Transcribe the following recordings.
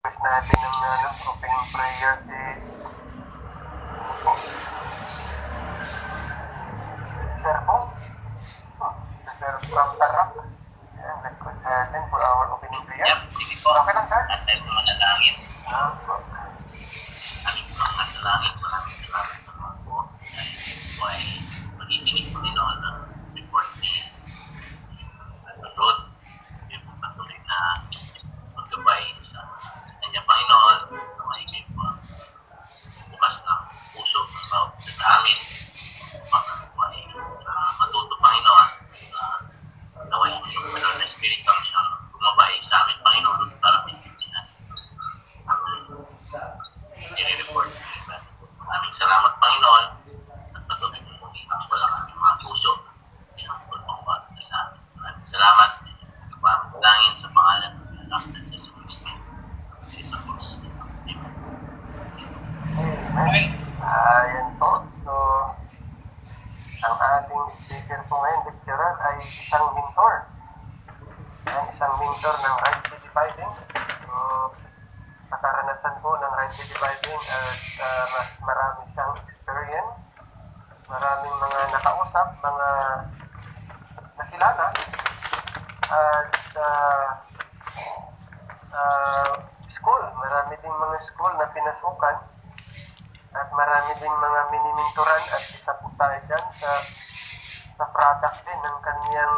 Request natin ng opening prayer Sir po. Sir from Tarap. Ayan, request natin for our opening prayer. Yep, sige po. Okay lang, sir? At tayo manalangin. Aming mga nasa langit, maraming salamat naman po. Ito ay magiginig po nila ng report ni Rod. Yung po patuloy na maggabay sa kanya Panginoon. Naway kayo po bukas ng puso ng bawat isa sa amin. Para po ay matuto Panginoon. Naway yung Manor na Espiritu ang siyang lumabay sa amin Panginoon para maintindihan ang nire-report. Maraming salamat Panginoon at patuloy mo mong i-actual ang ating mga puso. I-actual mo ang bawat isa sa amin. Maraming salamat. Kapamagdangin sa pangalan ng anak na sa Kristo. Sa Diyos. Amen. Amen. Ayan po. So, ang ating speaker po ngayon, lecturer, ay isang mentor. Isang mentor ng right dividing. So, nakaranasan po ng right dividing at mas marami siyang experience. Maraming mga nakausap, mga nakilala. At school, marami ding mga school na pinasukan. At marami ding mga mini-mentoran at isa po tayo dyan sa product din ng kanyang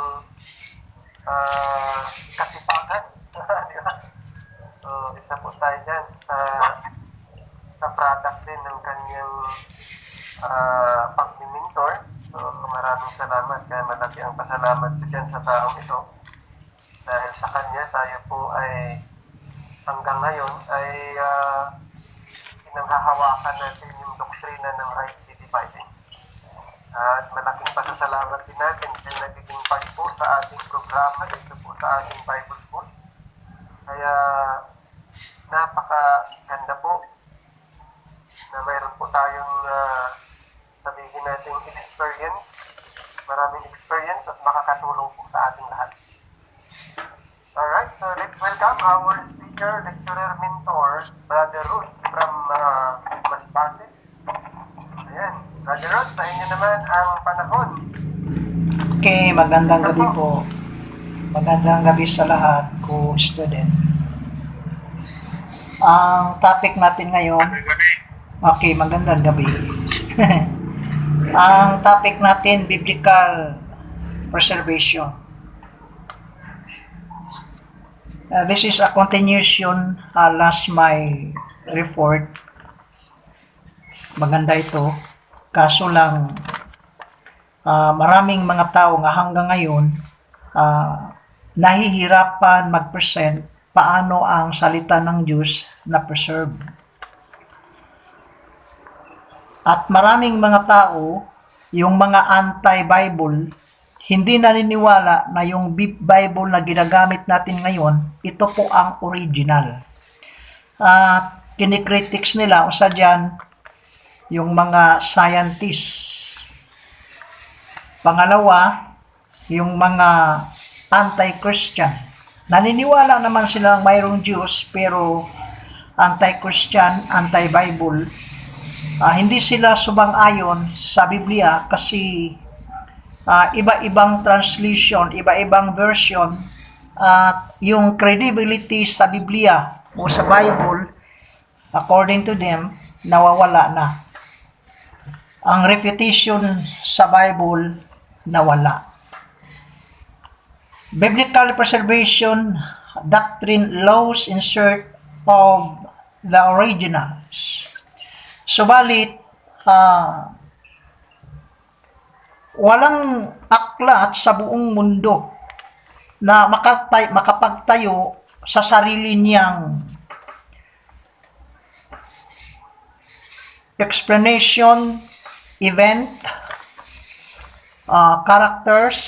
kasipagan. Di ba? So, isa po tayo dyan sa product din ng kanyang pag-mentor. So, maraming salamat. Kaya malaki ang pasalamat ko dyan sa taong ito. Dahil sa kanya, tayo po ay hanggang ngayon ay pinanghahawakan natin yung doktrina ng right dividing. At malaking pasasalamat din natin dahil nagiging part po sa ating programa dito po sa ating Bible School. Kaya napakaganda po na mayroon po tayong sabihin natin experience, maraming experience at makakatulong po sa ating lahat. Alright, so let's welcome our speaker, lecturer, mentor, Brother Ruth from Masbate. Ayan, Brother Ruth, sa inyo naman ang panahon. Okay, magandang gabi po. Magandang gabi sa lahat ko student. Ang topic natin ngayon, okay, magandang gabi. Ang topic natin, biblical preservation. This is a continuation last my report. Maganda ito. Kaso lang, maraming mga tao nga hanggang ngayon nahihirapan mag-present paano ang salita ng Diyos na preserve. At maraming mga tao, yung mga anti-Bible, hindi naniniwala na yung Bible na ginagamit natin ngayon, ito po ang original. At kinikritics nila, o sa dyan, yung mga scientists. Pangalawa, yung mga anti-Christian. Naniniwala naman silang mayroong Diyos, pero anti-Christian, anti-Bible. Hindi sila sumang-ayon sa Biblia kasi iba-ibang translation, iba-ibang version, at yung credibility sa Biblia o sa Bible, according to them, nawawala na. Ang reputation sa Bible, nawala. Biblical preservation doctrine laws in search of the originals. Subalit, walang aklat sa buong mundo na makapagtayo sa sarili niyang explanation, event, characters,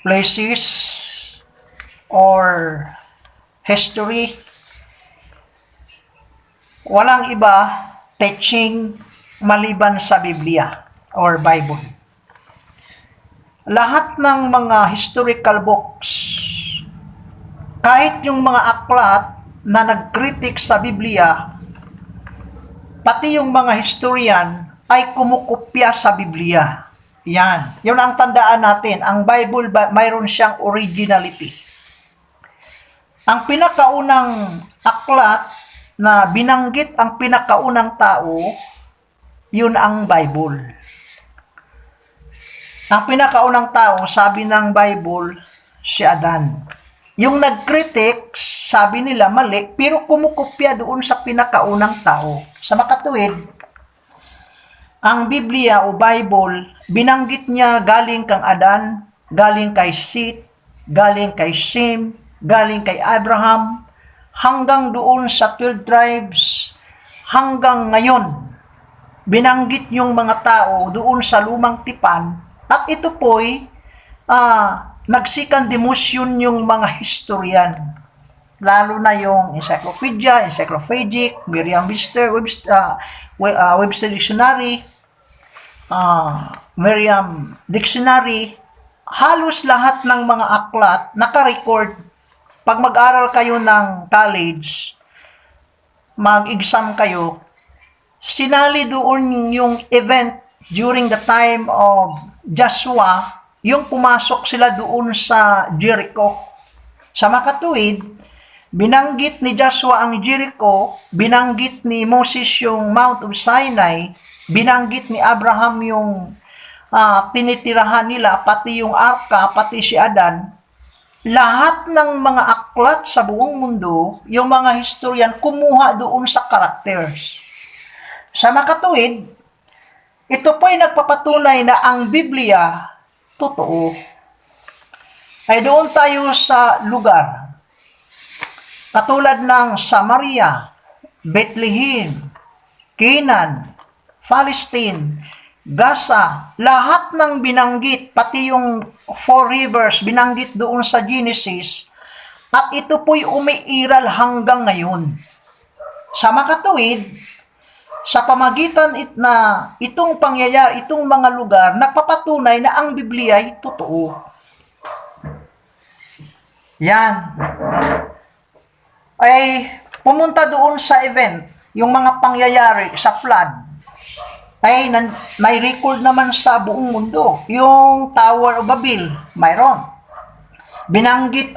places, or history. Walang iba teaching maliban sa Biblia or Bible. Lahat ng mga historical books kahit yung mga aklat na nagkritik sa Biblia, pati yung mga historian ay kumukopya sa Biblia. Yan. Yun ang tandaan natin. Ang Bible, mayroon siyang originality. Ang pinakaunang aklat na binanggit ang pinakaunang tao, yun ang Bible. Ang pinakaunang tao, sabi ng Bible, si Adan. Yung nagkritik, sabi nila mali, pero kumukopya doon sa pinakaunang tao. Sa makatuwid, ang Biblia o Bible, binanggit niya galing kang Adan, galing kay Seth, galing kay Shem, galing kay Abraham, hanggang doon sa 12 tribes, hanggang ngayon. Binanggit yung mga tao doon sa lumang tipan, at ito po'y nagsikan demotion yung mga historian. Lalo na yung encyclopedic, Merriam-Webster, Webster Dictionary, Merriam Dictionary, halos lahat ng mga aklat naka-record. Pag mag-aral kayo ng college, mag-exam kayo, sinali doon yung event during the time of Joshua, yung pumasok sila doon sa Jericho. Sa makatuwid, binanggit ni Joshua ang Jericho, binanggit ni Moses yung Mount of Sinai, binanggit ni Abraham yung tinitirahan nila, pati yung Arka, pati si Adan. Lahat ng mga aklat sa buong mundo, yung mga historian, kumuha doon sa characters. Sa makatuwid, ito po'y nagpapatunay na ang Biblia totoo. Ay doon tayo sa lugar. Katulad ng Samaria, Bethlehem, Canaan, Palestine, Gaza, lahat ng binanggit, pati yung 4 rivers, binanggit doon sa Genesis, at ito po'y umiiral hanggang ngayon. Sa makatuwid, sa pamagitan na itong pangyayari, itong mga lugar, nagpapatunay na ang Biblia ay totoo. Yan. Ay pumunta doon sa event, yung mga pangyayari sa flood, ay may record naman sa buong mundo. Yung Tower of Babel, mayroon. Binanggit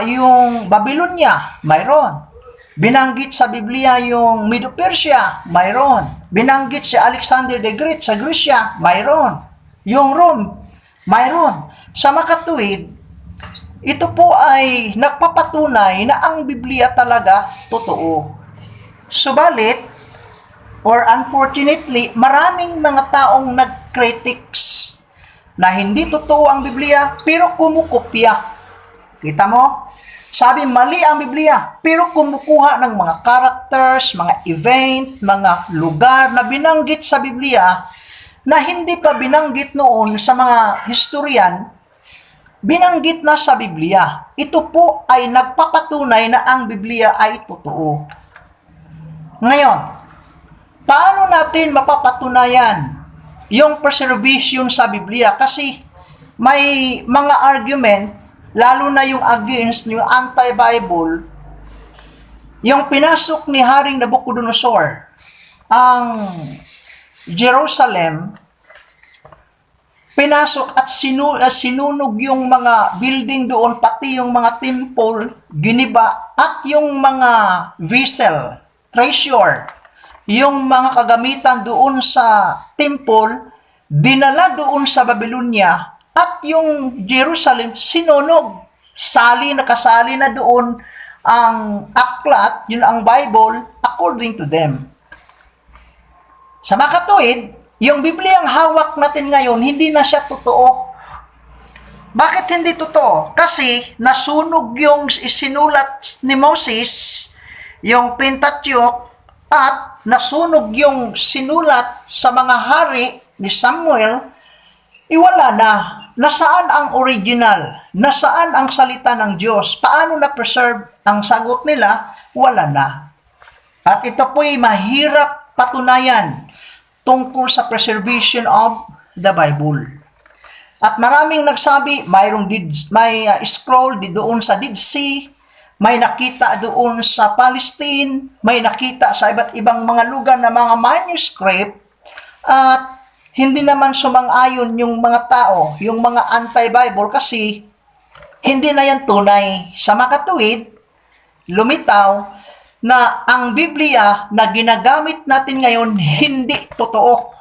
yung Babylonia, mayroon. Binanggit sa Biblia yung Medo-Persia, mayroon. Binanggit si Alexander the Great sa Gresya, mayroon. Yung Rome, mayroon. Sa makatuwid, ito po ay nagpapatunay na ang Biblia talaga totoo. Subalit, or unfortunately, maraming mga taong nag-critics na hindi totoo ang Biblia, pero kumukopya. Kita mo? Sabi, mali ang Biblia, pero kumukuha ng mga characters, mga event, mga lugar na binanggit sa Biblia na hindi pa binanggit noon sa mga historian, binanggit na sa Biblia. Ito po ay nagpapatunay na ang Biblia ay totoo. Ngayon, paano natin mapapatunayan yung preservation sa Biblia? Kasi may mga argument, lalo na yung against, yung anti-Bible, yung pinasok ni Haring Nabucodonosor ang Jerusalem, pinasok at sinunog yung mga building doon, pati yung mga temple, giniba, at yung mga vessel, treasure, yung mga kagamitan doon sa temple, dinala doon sa Babylonia, at yung Jerusalem, sinunog. Nakasali na doon ang aklat, yun ang Bible, according to them. Sa makatuwid, yung Bibliang hawak natin ngayon, hindi na siya totoo. Bakit hindi totoo? Kasi nasunog yung isinulat ni Moses, yung Pentateuch, at nasunog yung sinulat sa mga hari ni Samuel, iwala na. Nasaan ang original? Nasaan ang salita ng Diyos? Paano na-preserve? Ang sagot nila, wala na. At ito po'y mahirap patunayan tungkol sa preservation of the Bible. At maraming nagsabi, may scroll doon sa Dead Sea, may nakita doon sa Palestine, may nakita sa iba't ibang mga lugar na mga manuscript, at hindi naman sumang-ayon yung mga tao, yung mga anti-Bible, kasi hindi na yan tunay. Sa makatuwid, lumitaw na ang Biblia na ginagamit natin ngayon hindi totoo.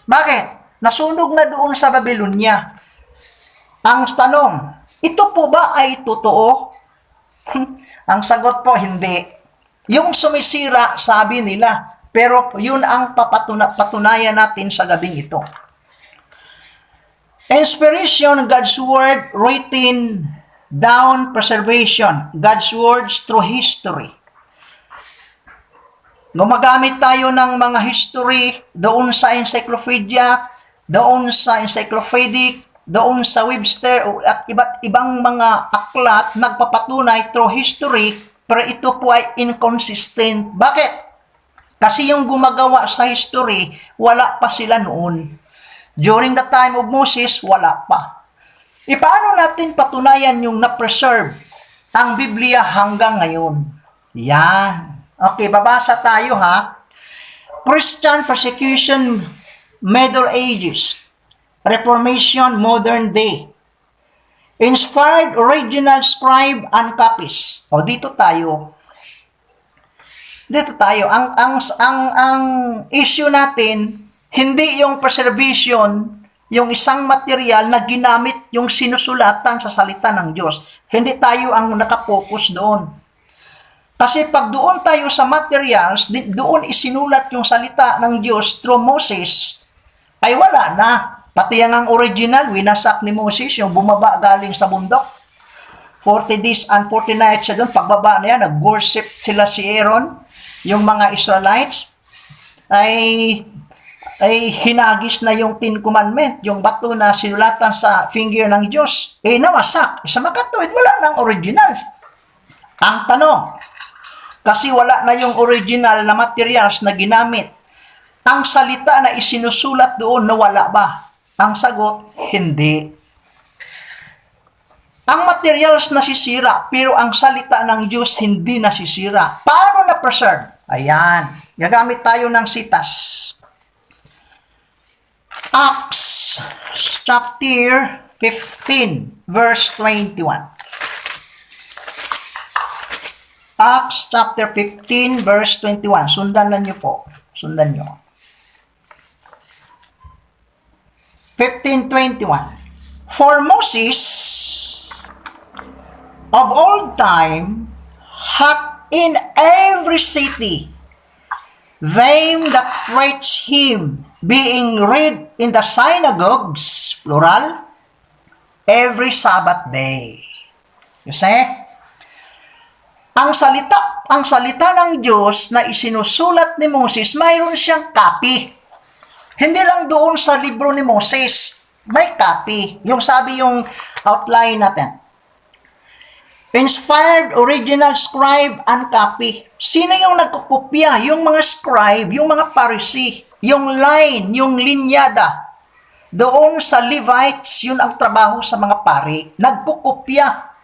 Bakit? Nasunog na doon sa Babylonia. Ang tanong, ito po ba ay totoo? Ang sagot po, hindi. Yung sumisira, sabi nila. Pero yun ang patunayan natin sa gabing ito. Inspiration, God's Word, written down, preservation, God's words through history. Gumagamit tayo ng mga history doon sa encyclopedia, doon sa encyclopedic, doon sa Webster, at iba't ibang mga aklat nagpapatunay through history, pero ito po ay inconsistent. Bakit? Kasi yung gumagawa sa history, wala pa sila noon. During the time of Moses, wala pa. Paano natin patunayan yung na-preserve ang Biblia hanggang ngayon? Yan. Okay, babasa tayo ha. Christian persecution, Middle Ages, Reformation, modern day. Inspired original scribe and copies. O dito tayo. Ang issue natin, hindi yung preservation, yung isang material na ginamit yung sinusulatan sa salita ng Diyos. Hindi tayo ang nakapokus doon. Kasi pag doon tayo sa materials, doon isinulat yung salita ng Diyos through Moses, ay wala na. Pati ang original, winasak ni Moses, yung bumaba galing sa bundok. 40 days and 40 nights siya doon. Pagbaba na yan, nag-worship sila si Aaron. Yung mga Israelites ay hinagis na yung 10 commandment, yung bato na sinulatan sa finger ng Diyos. Nawasak. Sa makatuwid, wala nang original. Ang tanong, kasi wala na yung original na materials na ginamit, ang salita na isinusulat doon nawala ba? Ang sagot, hindi. Ang materials nasisira, pero ang salita ng Diyos hindi nasisira. Paano na-preserve? Ayan. Gagamit tayo ng sitas. Acts chapter 15, verse 21. Acts chapter 15, verse 21. Sundan lang nyo po. Sundan nyo. 15:21. For Moses of old time hath in every city them that preach him, being read in the synagogues, plural, every Sabbath day. You see? Ang salita ng Diyos na isinusulat ni Moses, mayroon siyang copy. Hindi lang doon sa libro ni Moses, may copy. Yung sabi yung outline natin. Inspired original scribe and copy. Sino yung nagkukopya? Yung mga scribe, yung mga Pharisee, yung line, yung linyada. Doon sa Levites, yun ang trabaho sa mga pari. Nagkukopya.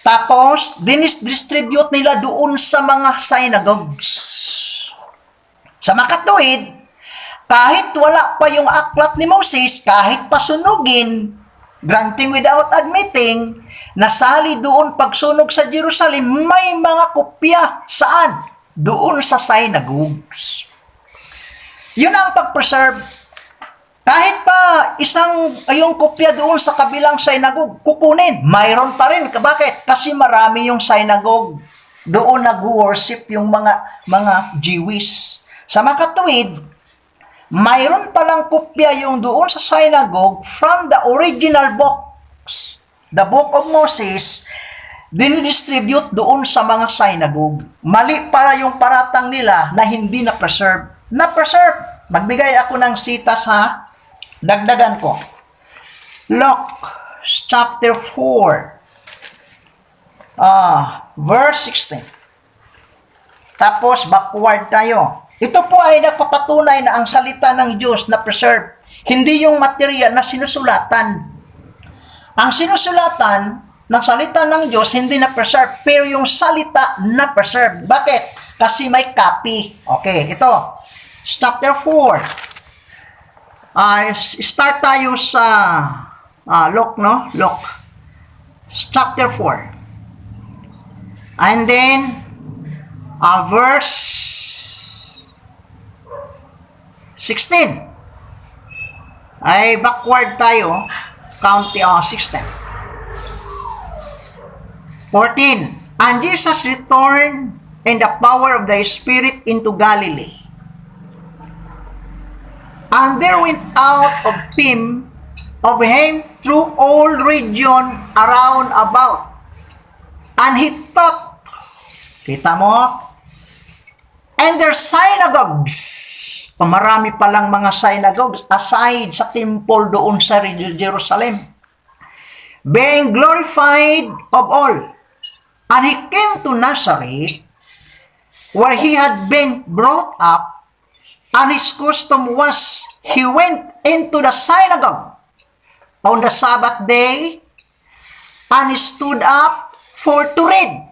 Tapos, distribute nila doon sa mga synagogues. Sa makatuwid, kahit wala pa yung aklat ni Moses, kahit pasunugin, granting without admitting, nasali doon pagsunog sa Jerusalem, may mga kopya. Saan? Doon sa synagogues. Yun ang pag-preserve. Kahit pa yung kopya doon sa kabilang synagogue, kukunin. Mayroon pa rin. Bakit? Kasi marami yung synagogue. Doon nag-worship yung mga Jewish. Sa makatuwid, mayroon palang kopya yung doon sa synagogue from the original books. The Book of Moses, dinidistribute doon sa mga synagogue. Mali para yung paratang nila na hindi na-preserve. Na-preserve. Magbigay ako ng sitas ha. Dagdagan ko. Luke chapter 4 verse 16. Tapos backward tayo. Ito po ay nagpapatunay na ang salita ng Diyos na preserve. Hindi yung material na sinusulatan. Ang sinusulatan ng salita ng Diyos hindi na preserve, pero yung salita na preserve. Bakit? Kasi may copy. Okay, ito. Chapter 4. Start tayo sa Luke, no? Luke. Chapter 4. And then, verse 16. Ay, backward tayo. Count 16. 14. And Jesus returned in the power of the Spirit into Galilee. And there went out of him through all region around about. And he taught. Kita mo? And their synagogues. Marami palang mga synagogues aside sa temple doon sa Jerusalem. Being glorified of all. And he came to Nazareth, where he had been brought up, and his custom was, he went into the synagogue on the Sabbath day, and he stood up for to read.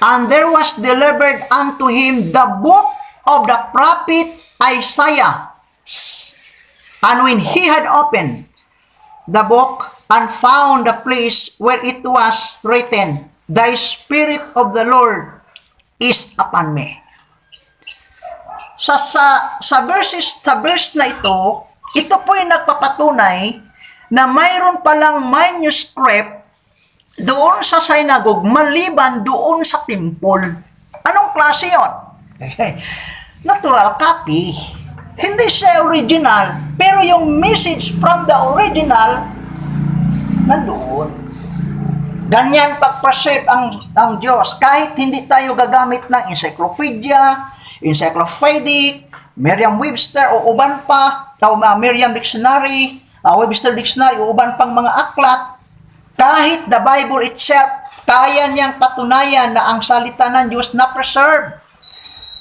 And there was delivered unto him the book of the prophet Isaiah. And when he had opened the book and found the place where it was written, The Spirit of the Lord is upon me. Sa verse na ito po yung nagpapatunay na mayroon palang manuscript doon sa synagogue maliban doon sa temple. Anong klase yun? Natural copy. Hindi siya original, pero yung message from the original nandoon. Ganyan pag-preserve ang Diyos. Kahit hindi tayo gagamit ng encyclopedic, Merriam-Webster o uban pa, o Merriam Dictionary, Webster Dictionary o uban pang mga aklat, kahit the Bible itself, kaya niyang patunayan na ang salita ng Diyos na preserve.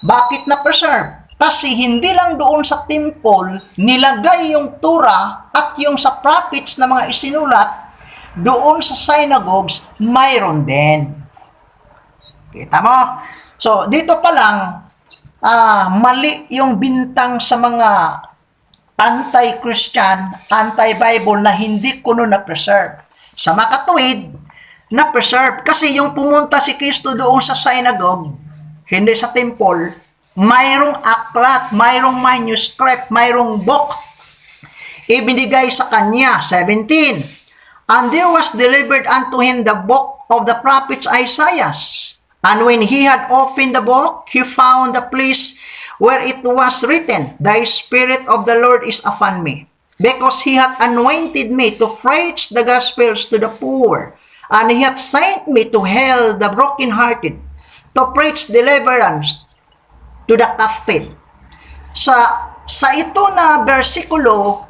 Bakit na preserve? Kasi hindi lang doon sa temple nilagay yung Torah at yung sa prophets na mga isinulat, doon sa synagogues, mayroon din. Kita mo? So, dito pa lang, mali yung bintang sa mga anti-Christian, anti-Bible na hindi kuno na-preserve. Sa makatuwid, na-preserve. Kasi yung pumunta si Kristo doon sa synagogue, hindi sa temple, mayroong aklat, mayroong manuscript, mayroong book. Ibinigay sa kanya, 17. And there was delivered unto him the book of the prophet Isaiah. And when he had opened the book, he found the place where it was written, The Spirit of the Lord is upon me, because he hath anointed me to preach the gospels to the poor, and he hath sent me to heal the brokenhearted, to preach deliverance to the captive. Sa ito na bersikulo,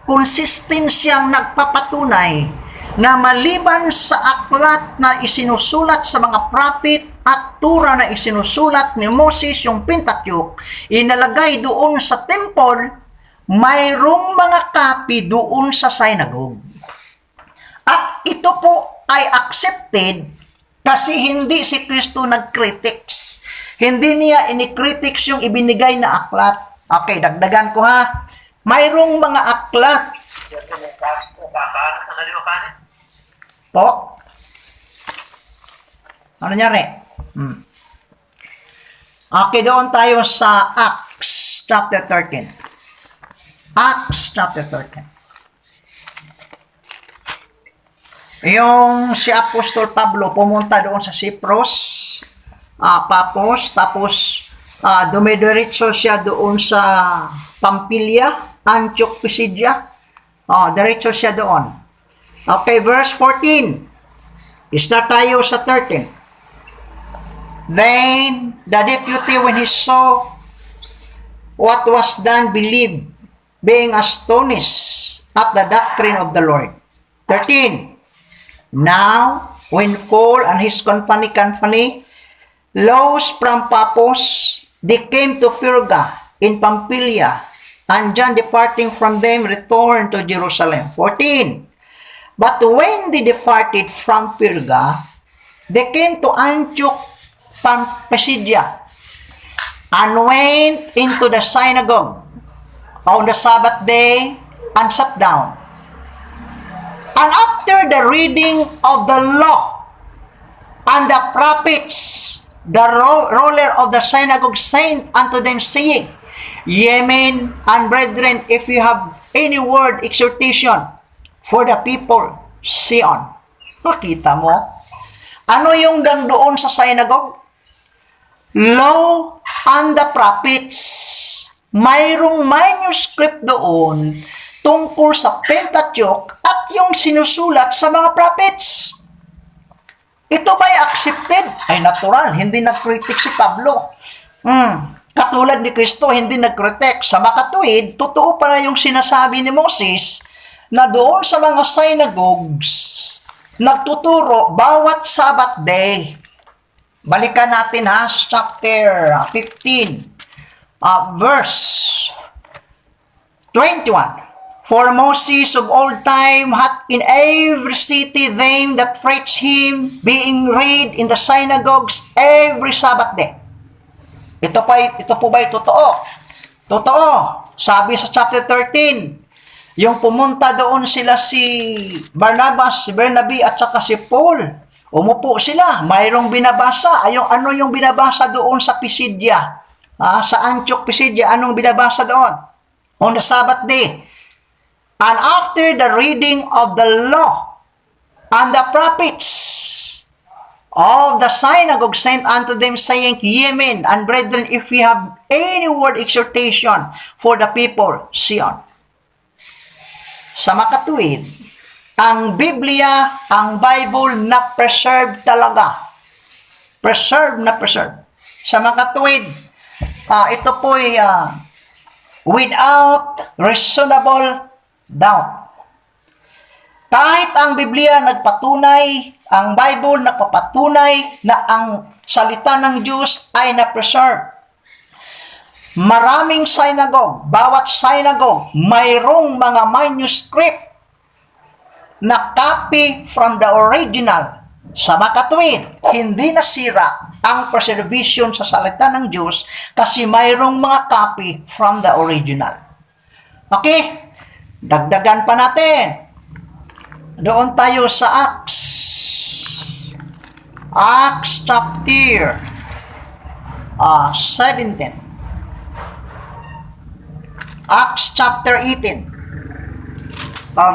consistent siyang nagpapatunay na maliban sa aklat na isinusulat sa mga prophet at Torah na isinusulat ni Moses, yung Pentateuch, inalagay doon sa temple, mayroong mga copy doon sa synagogue. At ito po ay accepted kasi hindi si Kristo nag-critics. Hindi niya ini-critics yung ibinigay na aklat. Okay, dagdagan ko ha. Mayroong mga aklat. Po? Ano nangyari? Okay, doon tayo sa Acts chapter 13. Acts chapter 13. Yung si Apostol Pablo pumunta doon sa Cyprus, Papos, tapos dumidiretso siya doon sa Pampilya, Antioch, Pisidia. Diretso siya doon. Okay, verse 14. Start tayo sa 13. Then the deputy, when he saw what was done, believed, being astonished at the doctrine of the Lord. 13. Now, when Paul and his company, lost from Paphos, they came to Perga in Pamphylia, And John departing from them returned to Jerusalem. 14. But when they departed from Perga, they came to Antioch Pisidia and went into the synagogue on the Sabbath day and sat down. And after the reading of the law and the prophets, the ruler of the synagogue sent unto them, saying, Ye men and brethren, if you have any word exhortation for the people, say on. Makita mo? Ano yung doon sa synagogue? Law and the prophets. Mayroong manuscript doon tungkol sa Pentateuch at yung sinusulat sa mga prophets. Ito ba'y accepted? Ay natural, hindi nag-critic si Pablo. Katulad ni Kristo, hindi nag-critic. Sa makatuwid, totoo pala yung sinasabi ni Moses na doon sa mga synagogues, nagtuturo bawat Sabbath day. Balikan natin chapter 15, verse 21. For Moses of old time hath in every city them that preach him, being read in the synagogues every Sabbath day. Ito po ba'y totoo? Totoo. Sabi sa chapter 13, yung pumunta doon sila si Barnabas, si Bernabe at saka si Paul. Umupo sila, mayroong binabasa. Ano yung binabasa doon sa Pisidia? Sa Antioch Pisidia, anong binabasa doon? On the Sabbath day. And after the reading of the law and the prophets of the synagogue sent unto them, saying, Ye men and brethren, if we have any word exhortation for the people, say on. Sa makatuwid, ang Biblia, ang Bible na preserve talaga. Preserve na preserve. Sa makatuwid, ito po'y without reasonable doubt. Kahit ang Biblia nagpatunay, ang Bible nagpapatunay na ang salita ng Diyos ay na-preserve. Maraming synagogue, bawat synagogue, mayroong mga manuscript na copy from the original. Sa makatuwid, hindi nasira ang preservation sa salita ng Diyos kasi mayroong mga copy from the original. Okay? Dagdagan pa natin. Doon tayo sa Acts. Acts chapter 17. Acts chapter 18.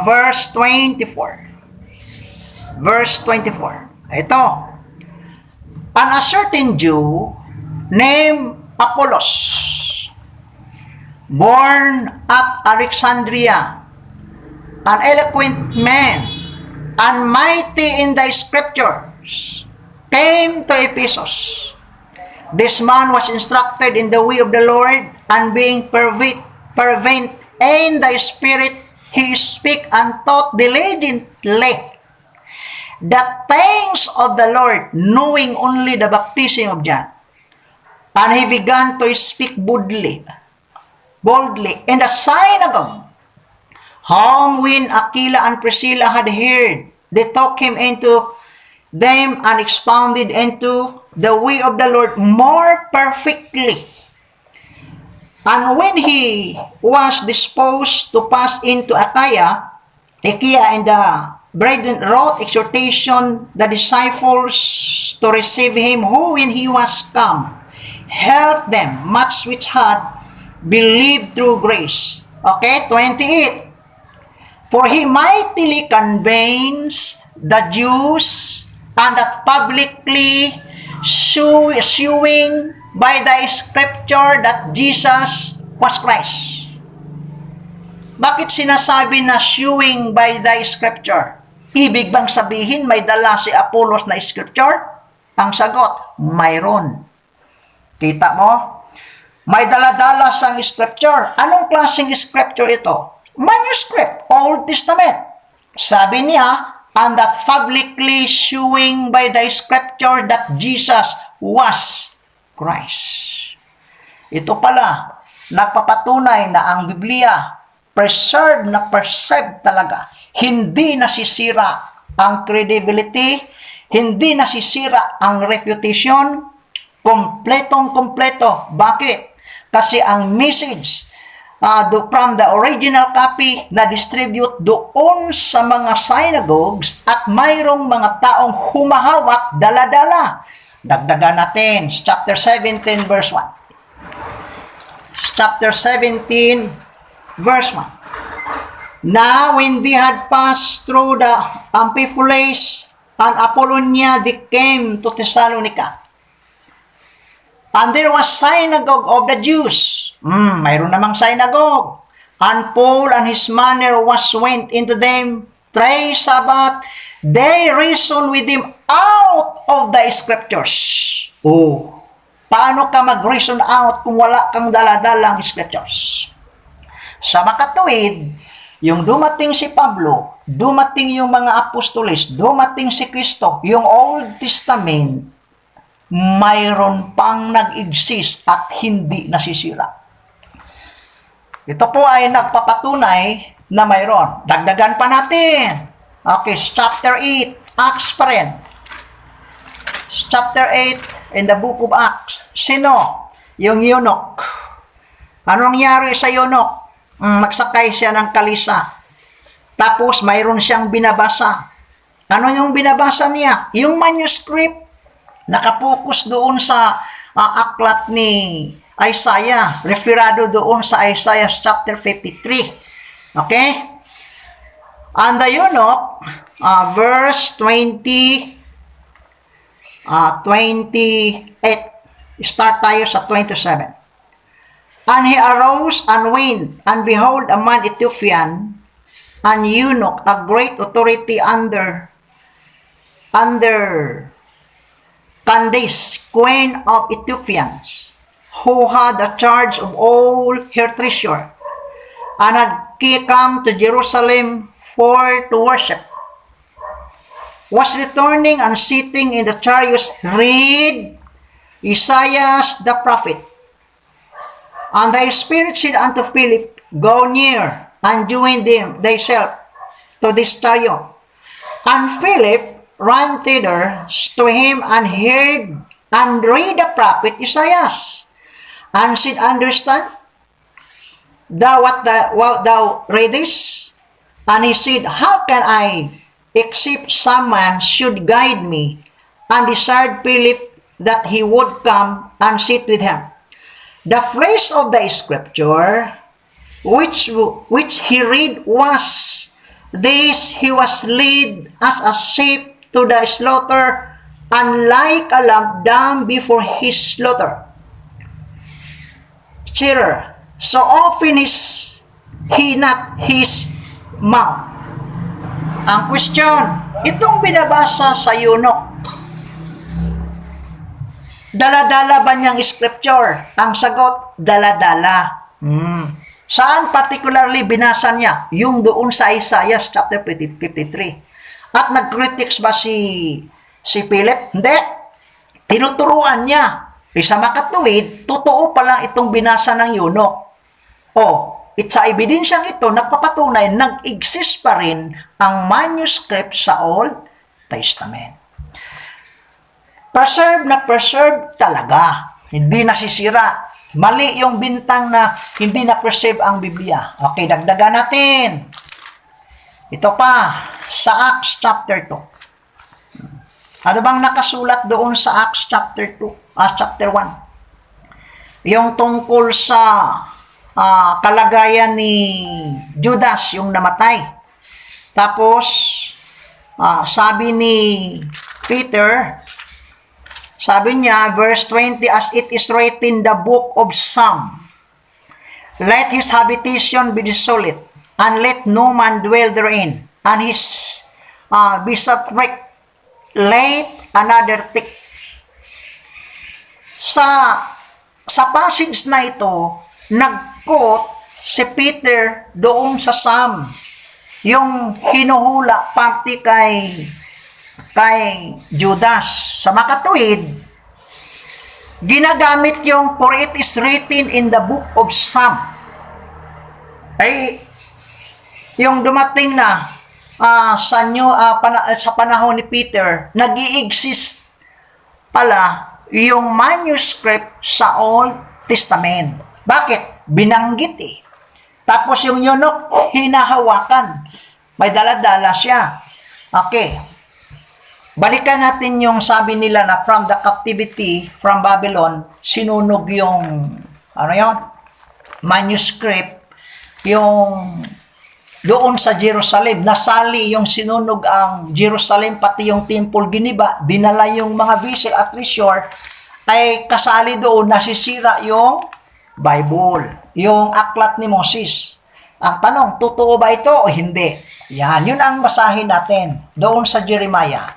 Verse 24. Verse 24. Ito. And a certain Jew named Apollos, born at Alexandria, an eloquent man, and mighty in the scriptures, came to Ephesus. This man was instructed in the way of the Lord, and being fervent in the Spirit, he spake and taught diligently the things of the Lord, knowing only the baptism of John. And he began to speak boldly in the synagogue. When Aquila and Priscilla had heard, they took him into them and expounded into the way of the Lord more perfectly. And when he was disposed to pass into Achaia, and the brethren wrote exhortation the disciples to receive him, who when he was come, helped them much which had believed through grace. Okay, 28. For he mightily convinced the Jews, and that publicly shewing by the scripture that Jesus was Christ. Bakit sinasabi na shewing by the scripture? Ibig bang sabihin may dala si Apollos na scripture? Ang sagot, mayroon. Kita mo? May dala-dala sang scripture. Anong klaseng scripture ito? Manuscript, Old Testament. Sabi niya, and that publicly shewing by the scripture that Jesus was Christ. Ito pala, nagpapatunay na ang Biblia, preserved na preserved talaga. Hindi nasisira ang credibility, hindi nasisira ang reputation, kompletong-kompleto. Bakit? Kasi ang message from the original copy na distribute doon sa mga synagogues at mayroong mga taong humahawak, dala-dala. Dagdagan natin, chapter 17, verse 1. Chapter 17, verse 1. Now, when they had passed through the Amphipolis and Apollonia, they came to Thessalonica. And there was synagogue of the Jews. Mayroon namang synagogue. And Paul and his manner went into them 3 Sabbath. They reasoned with him out of the scriptures. Paano ka mag-reason out kung wala kang daladalang scriptures? Sa makatuwid, yung dumating si Pablo, dumating yung mga apostoles, dumating si Kristo, yung Old Testament, mayroon pang nag-exist at hindi nasisira. Ito po ay nagpapatunay na mayroon. Dagdagan pa natin. Okay, chapter 8, Acts pa rin. Chapter 8 in the book of Acts. Sino? Yung eunuch. Anong nangyari sa eunuch? Magsakay siya ng kalisa. Tapos mayroon siyang binabasa. Ano yung binabasa niya? Yung manuscript. Nakapokus doon sa aklat ni Isaiah. Referado doon sa Isaiah chapter 53. Okay? And the eunuch, verse 28. Start tayo sa 27. And he arose and went, and behold, a man Ethiopian, an eunuch, a great authority under Candace, queen of Ethiopians, who had the charge of all her treasure, and had come to Jerusalem for to worship, was returning and sitting in the chariot, read Isaiah the prophet. And the Spirit said unto Philip, Go near and join them thyself to this chariot. And Philip ran thither to him and heard and read the prophet Isaiah. And said, Understand thou what thou readest? And he said, How can I, except someone should guide me? And desired Philip that he would come and sit with him. The phrase of the scripture which he read was this: he was led as a sheep to the slaughter, and like a lamb dumb before his slaughter. Cheater, so often is he not his mouth. Ang question, itong binabasa sa eunuch, dala-dala ba niyang scripture? Ang sagot, dala-dala. Saan particularly binasa niya? Yung doon sa Isaiah chapter 53. At nag-critics ba si Philip? Hindi. Tinuturuan niya. Sa makatuwid, totoo palang itong binasa ng eunuch. Sa ebidensyang ito, nagpapatunay, nag-exist pa rin ang manuscript sa Old Testament. Preserve talaga. Hindi nasisira. Mali yung bintang na hindi na-preserve ang Biblia. Okay, dagdagan natin. Ito pa, sa Acts chapter 2. Ano bang nakasulat doon sa Acts chapter 2? Chapter 1. Yung tungkol sa kalagayan ni Judas, yung namatay. Tapos, sabi ni Peter, sabi niya, verse 20, as it is written in the book of Psalm, let his habitation be desolate, and let no man dwell therein, and his bishopric let another take. Sa passage na ito, nag-quote si Peter doon sa Psalm, yung hinuhula pati kay Judas. Sa makatuwid, ginagamit yung for it is written in the book of Psalm. Ay, yung dumating na sa panahon ni Peter, nag-i-exist pala yung manuscript sa Old Testament. Bakit? Binanggit eh. Tapos yung eunuch, hinahawakan. May dala-dala siya. Okay. Balikan natin yung sabi nila na from the captivity from Babylon, sinunog yung, manuscript, yung doon sa Jerusalem. Nasali yung sinunog ang Jerusalem, pati yung temple giniba, dinala yung mga vessel at treasure, ay kasali doon, nasisira yung Bible, yung aklat ni Moses. Ang tanong, totoo ba ito o hindi? Yan, yun ang basahin natin doon sa Jeremiah.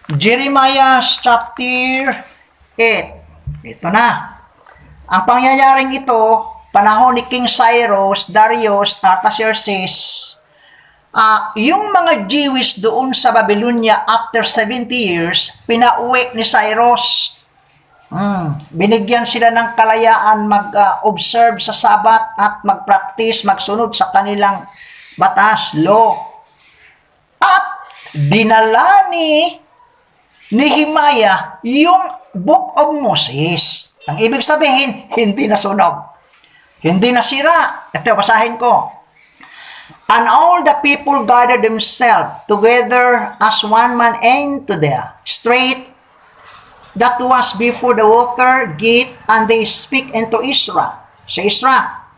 Jeremiah chapter 8. Ito na. Ang pangyayaring ito, panahon ni King Cyrus, Darius, Artaxerxes, yung mga Jewish doon sa Babylonia after 70 years, pinauwi ni Cyrus. Binigyan sila ng kalayaan mag-observe sa Sabat at mag-practice, magsunod sa kanilang batas, law. At dinala ni Nehemiah yung Book of Moses. Ang ibig sabihin, hindi nasunog. Hindi nasira. Ito, basahin ko. And all the people gathered themselves together as one man into the street that was before the water gate, and they speak into Isra. Sa Isra.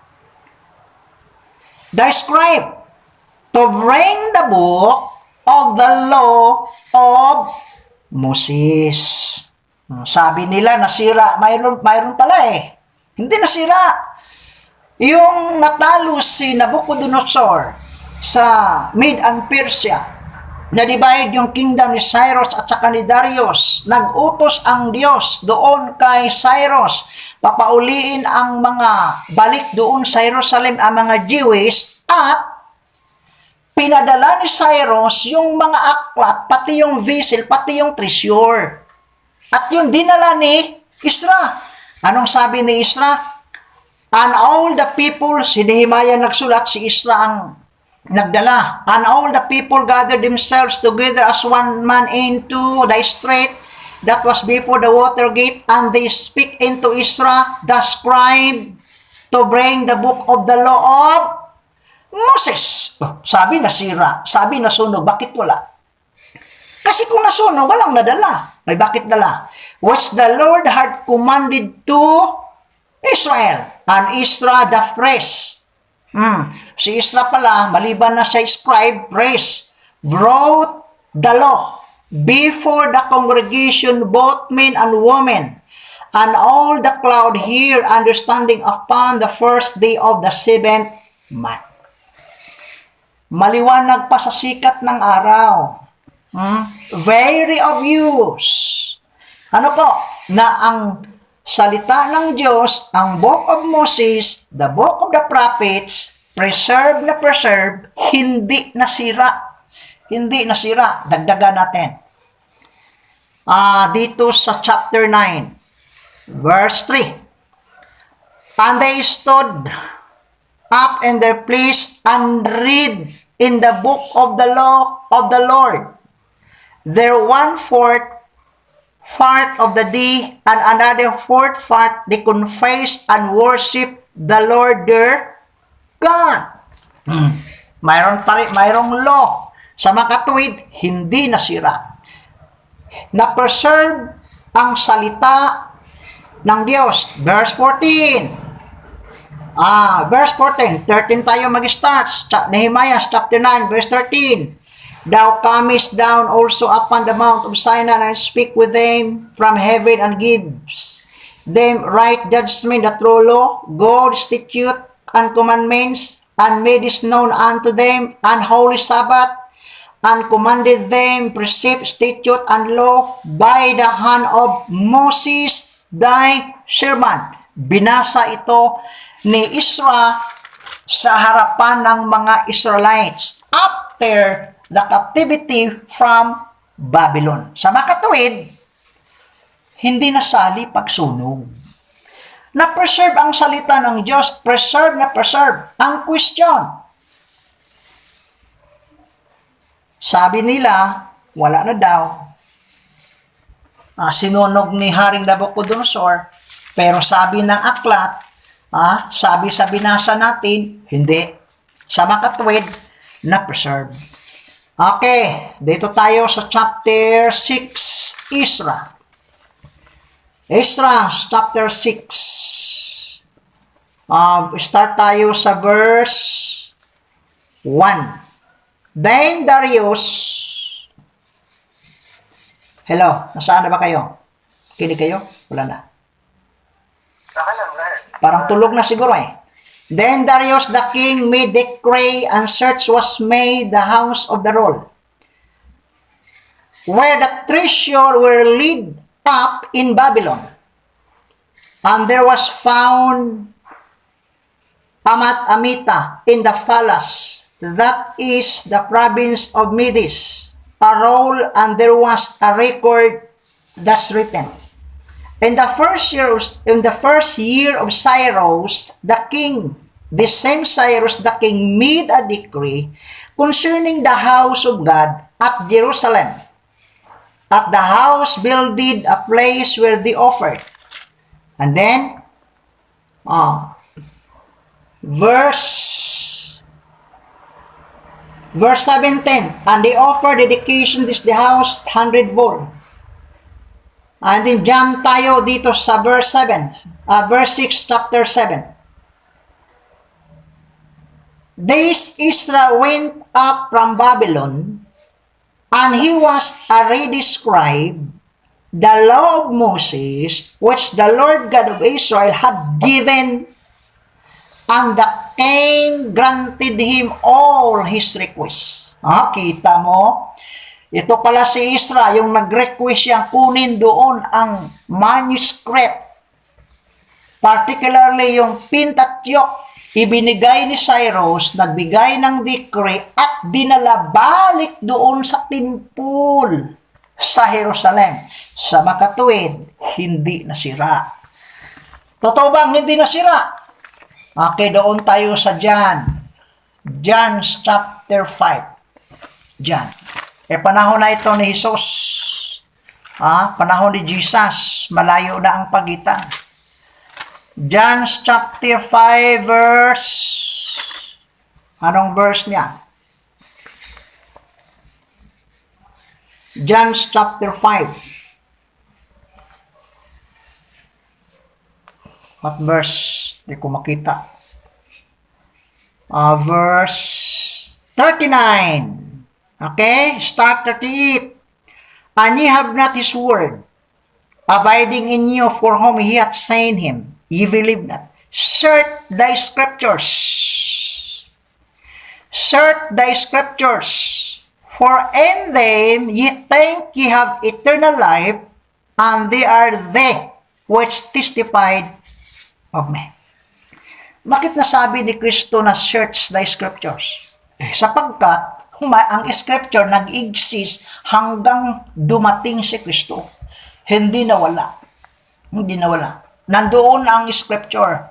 The scribe to bring the book of the law of Moses. Sabi nila, nasira. Mayroon pala eh. Hindi nasira. Yung natalo si Nabucodonosor sa Mede and Persia, na-divide yung kingdom ni Cyrus at saka ni Darius. Nag-utos ang Diyos doon kay Cyrus. Papauliin ang mga balik doon sa Jerusalem ang mga Jewish, at pinadala ni Cyrus yung mga aklat, pati yung vessel, pati yung treasure. At yung dinala ni Isra. Anong sabi ni Isra? And all the people, si Nehemiah nagsulat, si Isra ang nagdala. And all the people gathered themselves together as one man into the street that was before the water gate, and they speak into Isra, the scribe, to bring the book of the law of Moses. Sabi nasira, sabi nasunog, bakit wala? Kasi kung nasunog, walang nadala. May bakit dala? Which the Lord had commanded to Israel, and Isra the priest. Si Isra pala, maliban na sa scribe, priest, brought the law before the congregation, both men and women, and all the cloud hear understanding upon the first day of the 7th month. Maliwanag pa sa sikat ng araw. Very obvious. Ano po? Na ang salita ng Diyos, ang Book of Moses, the Book of the Prophets, preserve, hindi nasira. Hindi nasira. Dagdagan natin. Dito sa chapter 9, verse 3. And they stood up in their place and read in the book of the law of the Lord. Their 1/4 part of the day and another 4th part they confess and worship the Lord their God. Mayroong law. Sa makatuwid, hindi nasira. Na-preserve ang salita ng Diyos. Verse 14. Verse 14. 13 tayo mag-start. Nehemiah chapter 9, verse 13. Thou comest down also upon the mount of Sinai and speak with them from heaven and gives them right judgment, the true law, God's statute and commandments, and made this known unto them, and holy Sabbath, and commanded them precept, statute, and law by the hand of Moses thy servant. Binasa ito ni Isra sa harapan ng mga Israelites after the captivity from Babylon. Sa makatuwid, hindi nasali pagsunog. Na-preserve ang salita ng Diyos, preserve na preserve. Ang question, sabi nila, wala na daw. Sinunog ni Haring Nabucodonosor, pero sabi ng aklat, sabi sa binasa natin, hindi. Sa makatwid, na-preserve. Okay, dito tayo sa chapter 6, Ezra. Ezra, chapter 6. Start tayo sa verse 1. Then Darius, hello, nasaan na ba kayo? Kinig kayo? Wala na. Saka lang, lahat. Parang tulog na siguro eh. Then Darius the king made decree and search was made the house of the roll, where the treasure were laid up in Babylon. And there was found Amat Amita in the palace, that is the province of Medes, a roll, and there was a record thus written. In the first year of Cyrus the king, the same Cyrus the king made a decree concerning the house of God at Jerusalem, at the house builded a place where they offered. And then, verse 17, and they offer dedication this the house 100-fold. And then jump tayo dito sa verse 6, chapter 7. This Ezra went up from Babylon, and he was already scribe, the law of Moses, which the Lord God of Israel had given, and the king granted him all his requests. Kita mo? Ito pala si Ezra, yung nag-request siyang kunin doon ang manuscript. Particularly yung Pentateuch, ibinigay ni Cyrus, nagbigay ng decree at dinala balik doon sa temple sa Jerusalem. Sa makatuwid, hindi nasira. Totoo bang hindi nasira? Okay, doon tayo sa John. John chapter 5. John. Panahon na ito ni Jesus. Panahon ni Jesus. Malayo na ang pagitan. John chapter 5 verse. Anong verse niya? John chapter 5. What verse? Hindi ko makita. Verse 39. Okay? Start 38. And ye have not his word, abiding in you, for whom he hath sent him. Ye believe not. Search thy scriptures. Search thy scriptures. For in them ye think ye have eternal life, and they are they which testified of me. Bakit nasabi ni Kristo na search thy scriptures? Sapagkat ang scripture nag-exist hanggang dumating si Kristo. Hindi nawala. Hindi nawala. Nandoon ang scripture.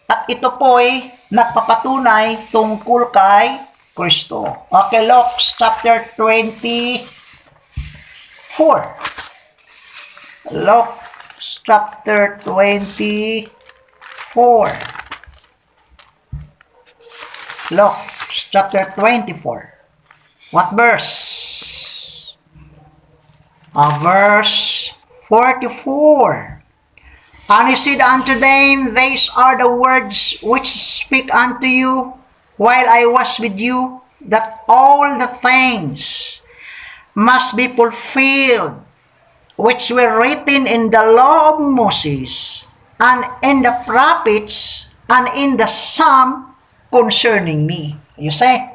At ito po ay nagpapatunay tungkol kay Kristo. Okay, Luke chapter 24. Luke chapter 24. Luke chapter 24. What verse? Verse 44. And he said unto them, these are the words which speak unto you while I was with you, that all the things must be fulfilled which were written in the law of Moses, and in the prophets, and in the Psalm concerning me. You see?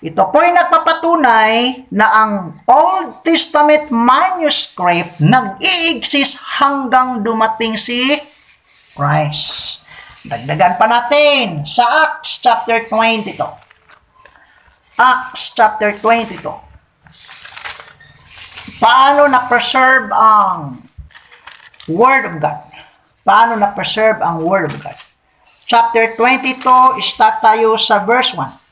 Ito po ay nagpapatunay na ang Old Testament manuscript nag-i-exist hanggang dumating si Christ. Dagdagan pa natin sa Acts chapter 22. Acts chapter 22. Paano na-preserve ang Word of God. Paano na-preserve ang Word of God? Chapter 22, start tayo sa verse 1.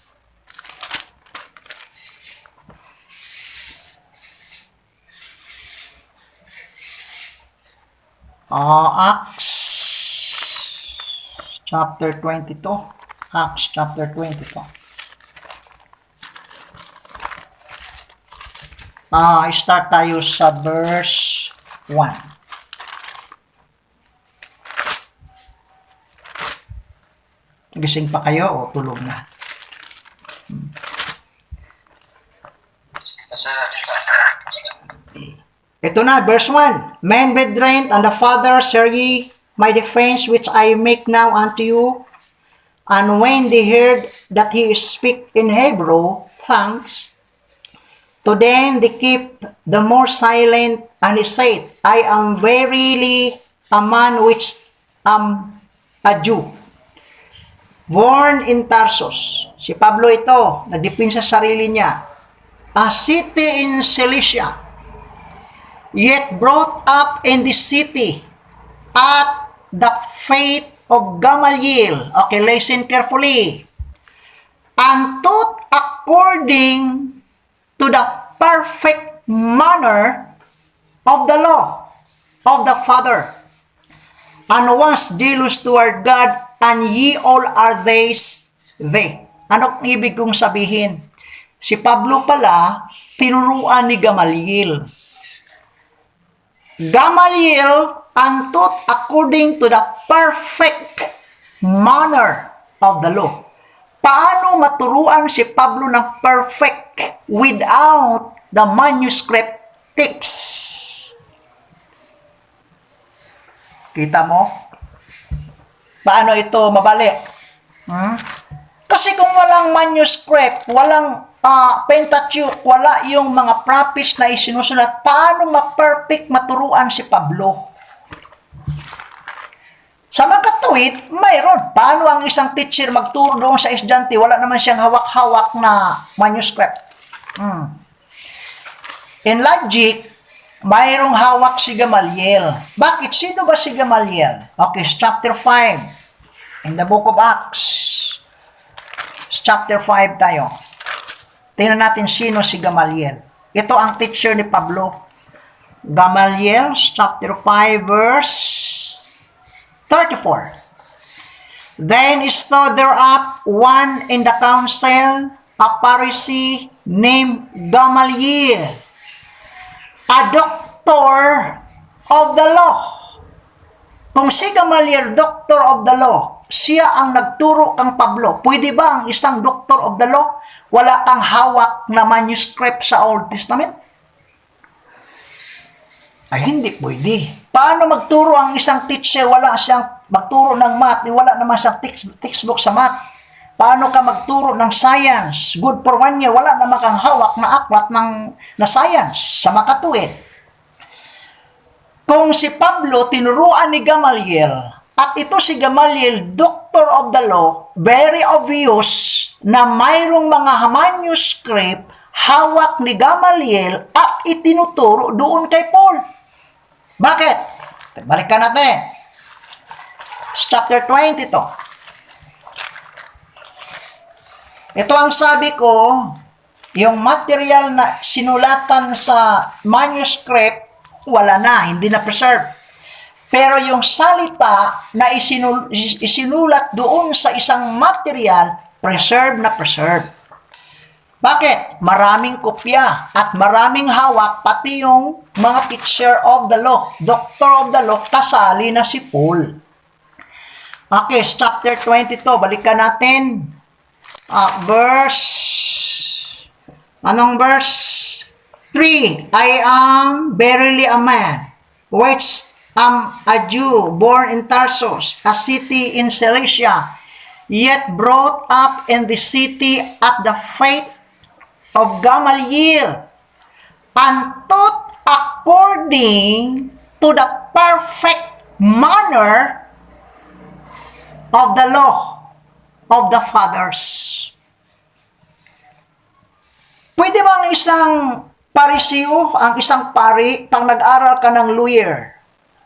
Acts chapter 22. Acts chapter 22. Start tayo sa verse 1. Gising pa kayo o tulog na? Ito na, verse 1. Men, brethren, and the fathers, hear ye my defense which I make now unto you. And when they heard that he speak in Hebrew, thanks, to them they keep the more silent, and he said, I am verily a man which am a Jew, born in Tarsus. Si Pablo ito, nagdipinsa sa sarili niya. A city in Cilicia, yet brought up in the city at the faith of Gamaliel. Okay, listen carefully. And taught according to the perfect manner of the law of the Father, and was jealous toward God, and ye all are they. Ano ibig kong sabihin? Si Pablo pala, tinuruan ni Gamaliel. Gamaliel and taught according to the perfect manner of the law. Paano maturuan si Pablo ng perfect without the manuscript text? Kita mo? Paano ito mabalik? Kasi kung walang manuscript, walang Pentateuch, wala yung mga prophets na isinusulat, paano ma-perfect maturuan si Pablo? Sa makatuwid, mayroon. Paano ang isang teacher magturo doon sa estudyante, wala naman siyang hawak-hawak na manuscript? In logic, mayroong hawak si Gamaliel. Bakit? Sino ba si Gamaliel? Okay, chapter 5. In the book of Acts. Chapter 5 tayo. Tingnan natin sino si Gamaliel. Ito ang teacher ni Pablo. Gamaliel, chapter 5, verse 34. Then stood there up one in the council, a Pharisee named Gamaliel, a doctor of the law. Kung si Gamaliel, doctor of the law, siya ang nagturo kang Pablo. Pwede ba ang isang doctor of the law wala kang hawak na manuscript sa Old Testament? Ay, hindi pwede. Paano magturo ang isang teacher, wala siyang magturo ng math, wala naman siyang textbook sa math? Paano ka magturo ng science? Good for 1 year, wala naman kang hawak na aklat na science sa makatuwid. Kung si Pablo tinuruan ni Gamaliel, at ito si Gamaliel, doctor of the law, very obvious na mayroong mga manuscript hawak ni Gamaliel at itinuturo doon kay Paul. Bakit? Balikan natin. Chapter 20 to. Ito ang sabi ko, yung material na sinulatan sa manuscript, wala na, hindi na preserve. Pero yung salita na isinulat doon sa isang material, preserve na preserve. Bakit? Maraming kopya at maraming hawak, pati yung mga teacher of the law, doctor of the law, kasali na si Paul. Okay, chapter 22, balikan natin. Anong verse? 3, I am verily a man, which am a Jew, born in Tarsus, a city in Cilicia, yet brought up in the city at the faith of Gamaliel, and taught according to the perfect manner of the law of the fathers. Pwede ba ang isang pariseo, ang isang pari, pang nag-aral ka ng lawyer,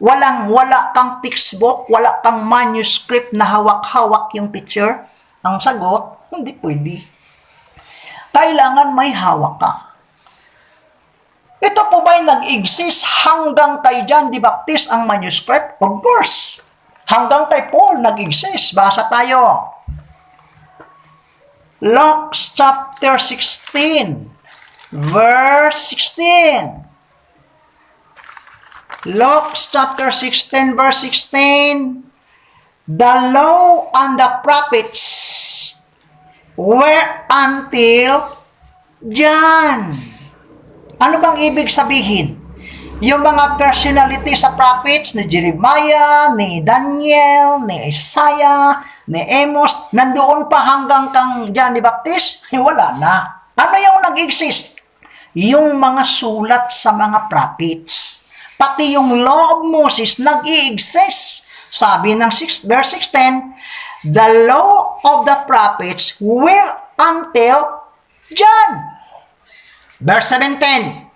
Wala kang textbook, wala kang manuscript na hawak-hawak yung teacher. Ang sagot, hindi pwede. Kailangan may hawak ka. Ito po ba'y nag-exist hanggang kay John the Baptist ang manuscript? Of course. Hanggang kay Paul nag-exist. Basa tayo. Luke chapter 16, verse 16. Luke chapter 16, verse 16. The law and the prophets were until John. Ano bang ibig sabihin? Yung mga personality sa prophets ni Jeremiah, ni Daniel, ni Isaiah, ni Amos, nandoon pa hanggang kang John the Baptist? Wala na. Ano yung nag-exist? Yung mga sulat sa mga prophets. Pati yung law of Moses nag-i-exist. Sabi ng verse 16, the law of the prophets were until John. Verse 17,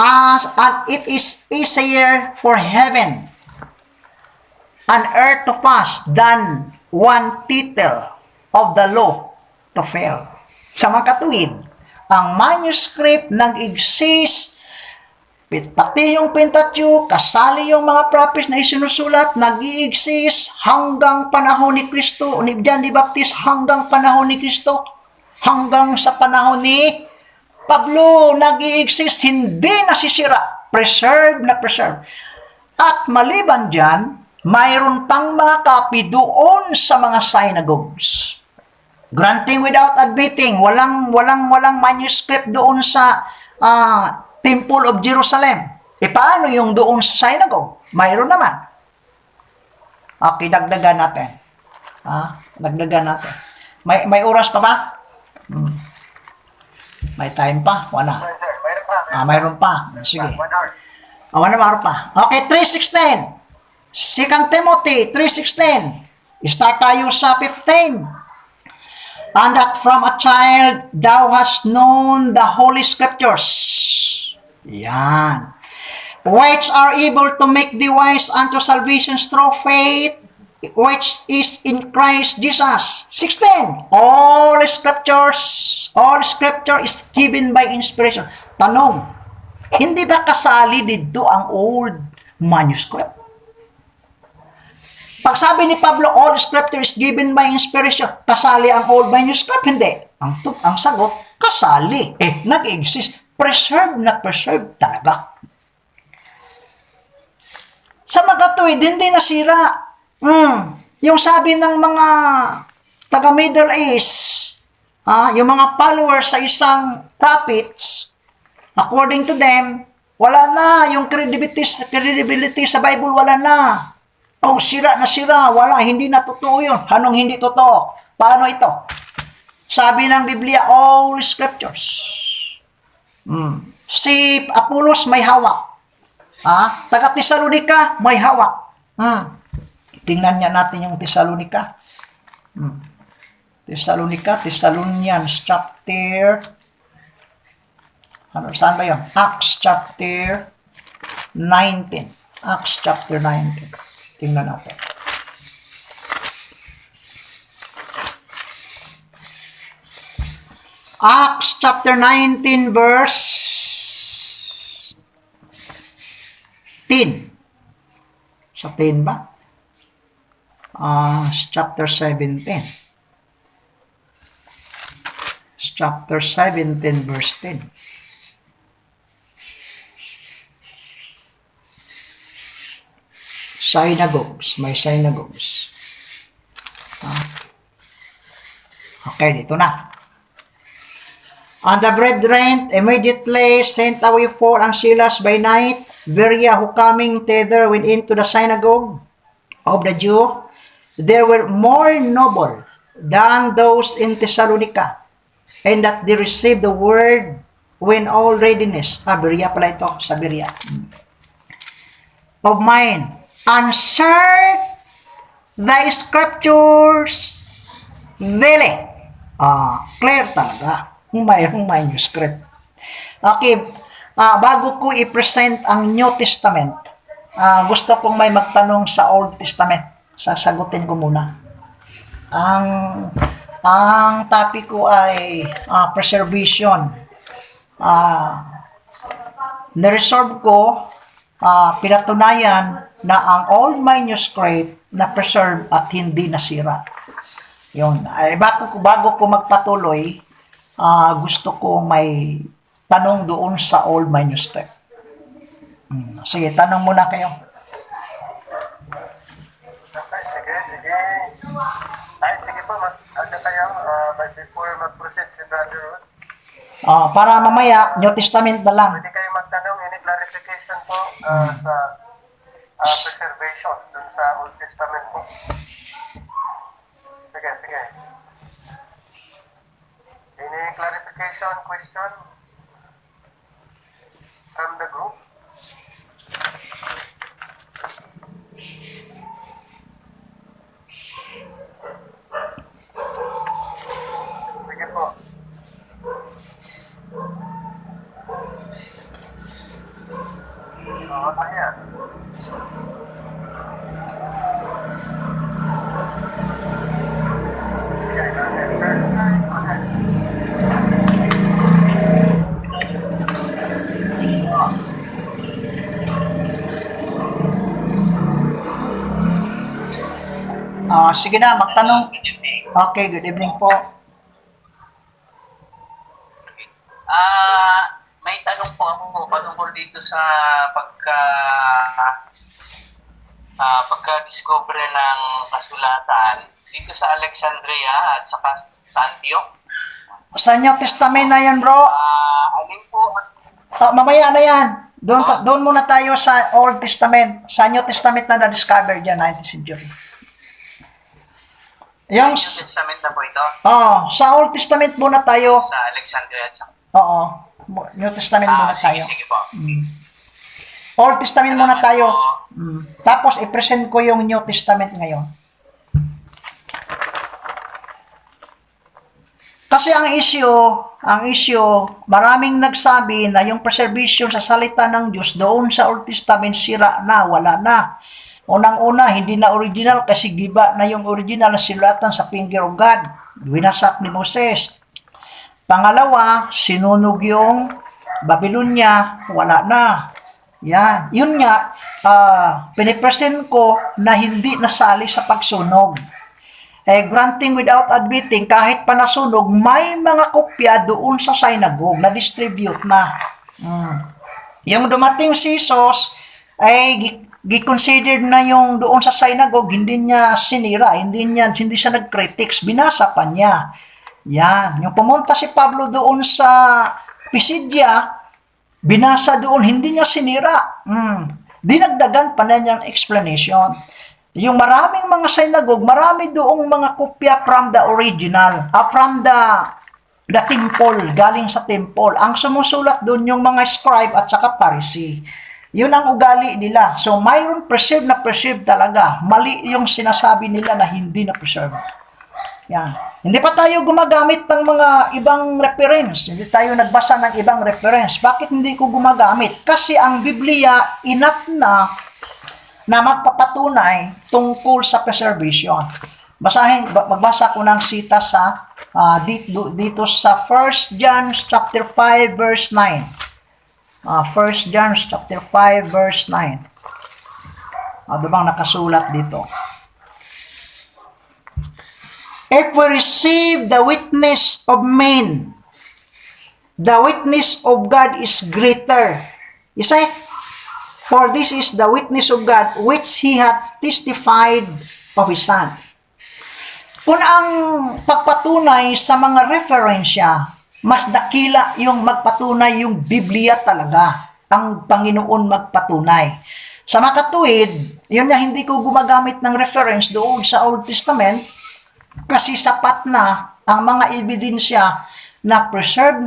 and it is easier for heaven and earth to pass than one tittle of the law to fail. Sa mga katuwid, ang manuscript nag-exist. Pati yung Pentateuch, kasali yung mga prophets na isinusulat, nag-i-exist hanggang panahon ni Kristo, ni John the Baptist, hanggang panahon ni Kristo, hanggang sa panahon ni Pablo, nag-i-exist, hindi nasisira, preserve na preserve. At maliban dyan, mayroon pang mga copy doon sa mga synagogues. Granting without admitting, walang manuscript doon sa Temple of Jerusalem. E paano yung doon sa synagogue? Mayroon naman. Okay, dagdagan natin. Dagdagan natin. May oras pa ba? May time pa? Wala. Sir, mayroon pa. Mayroon pa. Sige. 1 hour. Wala pa. Okay, 3:16. 2 Timothy 3:16. Start tayo sa 15. And that from a child thou hast known the Holy Scriptures. Yan. Which are able to make thee wise unto salvation through faith, which is in Christ Jesus. 16. All scripture is given by inspiration. Tanong, hindi ba kasali dito ang old manuscript? Pag sabi ni Pablo, all scripture is given by inspiration, kasali ang old manuscript? Hindi. Ang sagot, kasali. Nag-exist. Preserve na preserve talaga. Sa mga tuwid, hindi nasira. Yung sabi ng mga taga Middle East, yung mga followers sa isang prophets, according to them, wala na. Yung credibility sa Bible, wala na. Sira na sira. Wala. Hindi na totoo yun. Anong hindi totoo? Paano ito? Sabi ng Biblia, all scriptures. Si Apollos may hawak. Taga Tesalonica may hawak. Tingnan niya natin yung Tesalonica. Thessalonians chapter, saan ba yun? Acts chapter 19. Acts chapter 19. Tingnan natin. Acts chapter 19 verse 10. Sa 10 ba? Chapter 17. Chapter 17 verse 10. Synagogues. May synagogues. Okay, dito na. And the brethren immediately sent away Paul and Silas by night, Berea, who coming thither went into the synagogue of the Jew. They were more noble than those in Thessalonica, and that they received the word when all readiness. Berea pala ito, sa Berea. Of mine, and search the scriptures daily. Clear talaga. Mayroong manuscript. Okay, bago ko i-present ang New Testament, gusto kong may magtanong sa Old Testament. Sasagutin ko muna. Ang topic ko ay preservation. Niresolve ko, pinatunayan na ang old manuscript na preserve at hindi nasira. Yun. Ay, bago ko magpatuloy, gusto ko may tanong doon sa old manuscript. Sige, tanong muna kayo. Okay, sige. Ay, sige po, ano kayo, but before mag-proceed si Brother Ruth, Para mamaya, New Testament na lang. pwede kayo magtanong, any clarification po sa preservation dun sa Old Testament po. Sige. Any clarification, question from the group? Sige po. Kaya. Sige, sir, go ahead. Sige na, magtanong. Okay, good evening po. May tanong po ako patungkol dito sa pagka-discover ng kasulatan dito sa Alexandria at saka sa Antioch. Sa New Testament na yan, bro. Alin po? Mamaya na yan. Doon muna tayo sa Old Testament. Sa New Testament na na-discover dyan, 19th century. Yung, New Testament na po ito? sa Old Testament muna tayo. Sa Alexandria at saka... Oo. New Testament muna tayo. Sige po. Old Testament muna tayo. Tapos, i-present ko yung New Testament ngayon. Kasi ang issue, maraming nagsabi na yung preservation sa salita ng Diyos doon sa Old Testament sira na, wala na. Unang-una, hindi na original kasi giba na yung original na silatan sa finger of God. Winasak ni Moses. Pangalawa, sinunog yung Babylonia, wala na. Yan. Yun nga, pinipresent ko na hindi nasali sa pagsunog. Granting without admitting, kahit pa nasunog, may mga kopya doon sa synagogue na distribute na. Yung dumating si Jesus, gi-considered na yung doon sa synagogue, hindi niya sinira, hindi siya nag-critics, binasa pa niya. Yan. Yung pumunta si Pablo doon sa Pisidia, binasa doon, hindi niya sinira. Dinagdagan pa na niyang explanation. Yung maraming mga synagogue, marami doong mga kopya from the original, from the temple, galing sa temple. Ang sumusulat doon yung mga scribe at saka Pharisee. Yun ang ugali nila. So, mayroon preserve talaga. Mali yung sinasabi nila na hindi na preserve. Yan. Hindi pa tayo gumagamit ng mga ibang reference. Hindi tayo nagbasa ng ibang reference. Bakit hindi ko gumagamit? Kasi ang Biblia, enough na magpapatunay tungkol sa preservation. Magbasa ko ng sita sa dito sa 1 John chapter 5 verse 9. 1 John chapter 5 verse 9. Ano bang nakasulat dito? If we receive the witness of men, the witness of God is greater. You say, for this is the witness of God which He hath testified of His Son. Kung ang pagpatunay sa mga referensya, mas dakila yung magpatunay yung Biblia talaga. Ang Panginoon magpatunay. Sa makatuwid, yun na hindi ko gumagamit ng reference doon sa Old Testament kasi sapat na ang mga ebidensya na preserve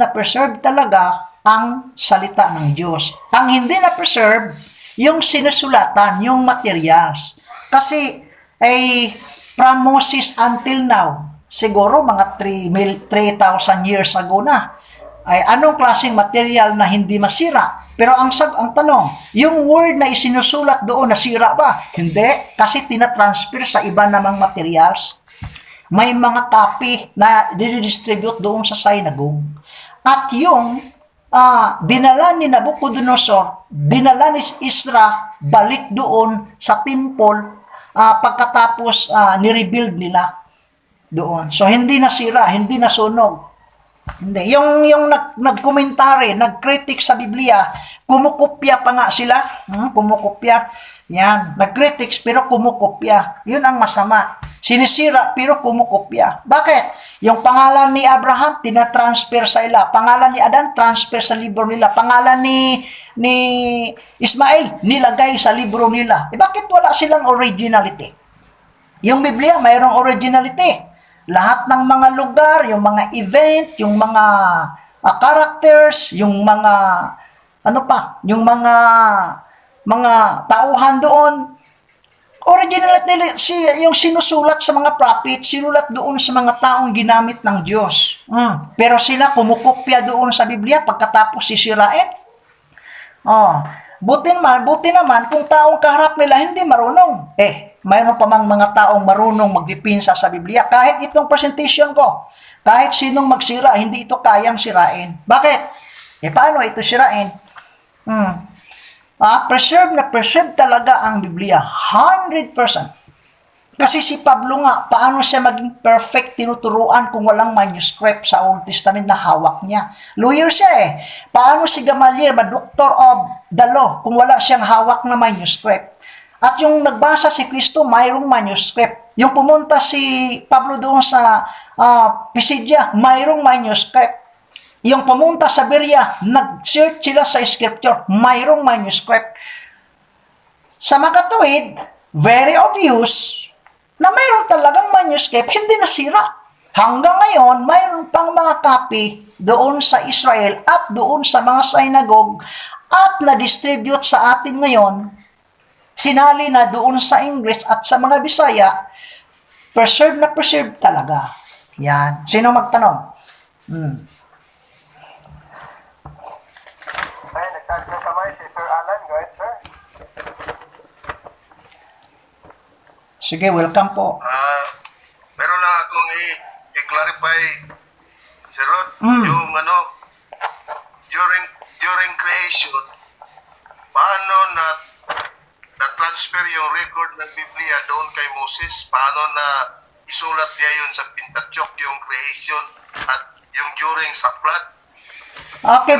talaga ang salita ng Diyos. Ang hindi na preserve, yung sinusulatan, yung materials. Kasi, from Moses until now, siguro mga 3,000 years ago na, ay anong klaseng material na hindi masira? Pero ang tanong, yung word na isinusulat doon, nasira ba? Hindi, kasi tinatransfer sa iba namang materials. May mga copy na didistribute doon sa synagogue. At yung dinala ni Nabucodonosor, dinala ni Isra, balik doon sa temple pagkatapos ni-rebuild nila doon. So, hindi nasira, hindi nasunog. Hindi. Yung nagkomentary, nagkritik sa Biblia, kumukopya pa nga sila. Kumukopya. Yan. Nagkritics pero kumukopya. Yun ang masama. Sinisira pero kumukopya. Bakit? Yung pangalan ni Abraham, tinatransfer sa ila. Pangalan ni Adan, transfer sa libro nila. Pangalan ni Ismail, nilagay sa libro nila. Bakit wala silang originality? Yung Biblia, mayroong originality. Lahat ng mga lugar, yung mga event, yung mga characters, yung mga yung mga tauhan doon, originality yung sinusulat sa mga prophet, sinulat doon sa mga taong ginamit ng Diyos. Pero sila kumukopya doon sa Biblia pagkatapos sisirain. Buti naman kung taong kaharap nila hindi marunong. Mayroon pa mang mga taong marunong magdipinsa sa Biblia. Kahit itong presentation ko, kahit sinong magsira, hindi ito kayang sirain. Bakit? Paano ito sirain? Preserve talaga ang Biblia. 100%. Kasi si Pablo nga, paano siya maging perfect tinuturuan kung walang manuscript sa Old Testament na hawak niya? Lawyer siya Paano si Gamaliel, doctor of the law, kung wala siyang hawak na manuscript? At yung nagbasa si Kristo, mayroong manuscript. Yung pumunta si Pablo doon sa Pisidia, mayroong manuscript. Yung pumunta sa Berea, nag-search sila sa scripture, mayroong manuscript. Sa makatuwid, very obvious na mayroon talagang manuscript, hindi nasira. Hanggang ngayon, mayroon pang mga copy doon sa Israel at doon sa mga synagogue at na-distribute sa atin ngayon, sinali na doon sa English at sa mga Bisaya, preserve talaga. Yan. Sino magtanong? Ay, nagtaas ng kamay si Sir Alan. Go ahead, sir. Sige, welcome po. Meron lang akong i-clarify, Sir Rod, yung during creation, paano na-transfer yung record ng Biblia doon kay Moses? Paano na isulat niya yun sa Pentateuch, yung creation at yung during sa flood? Okay,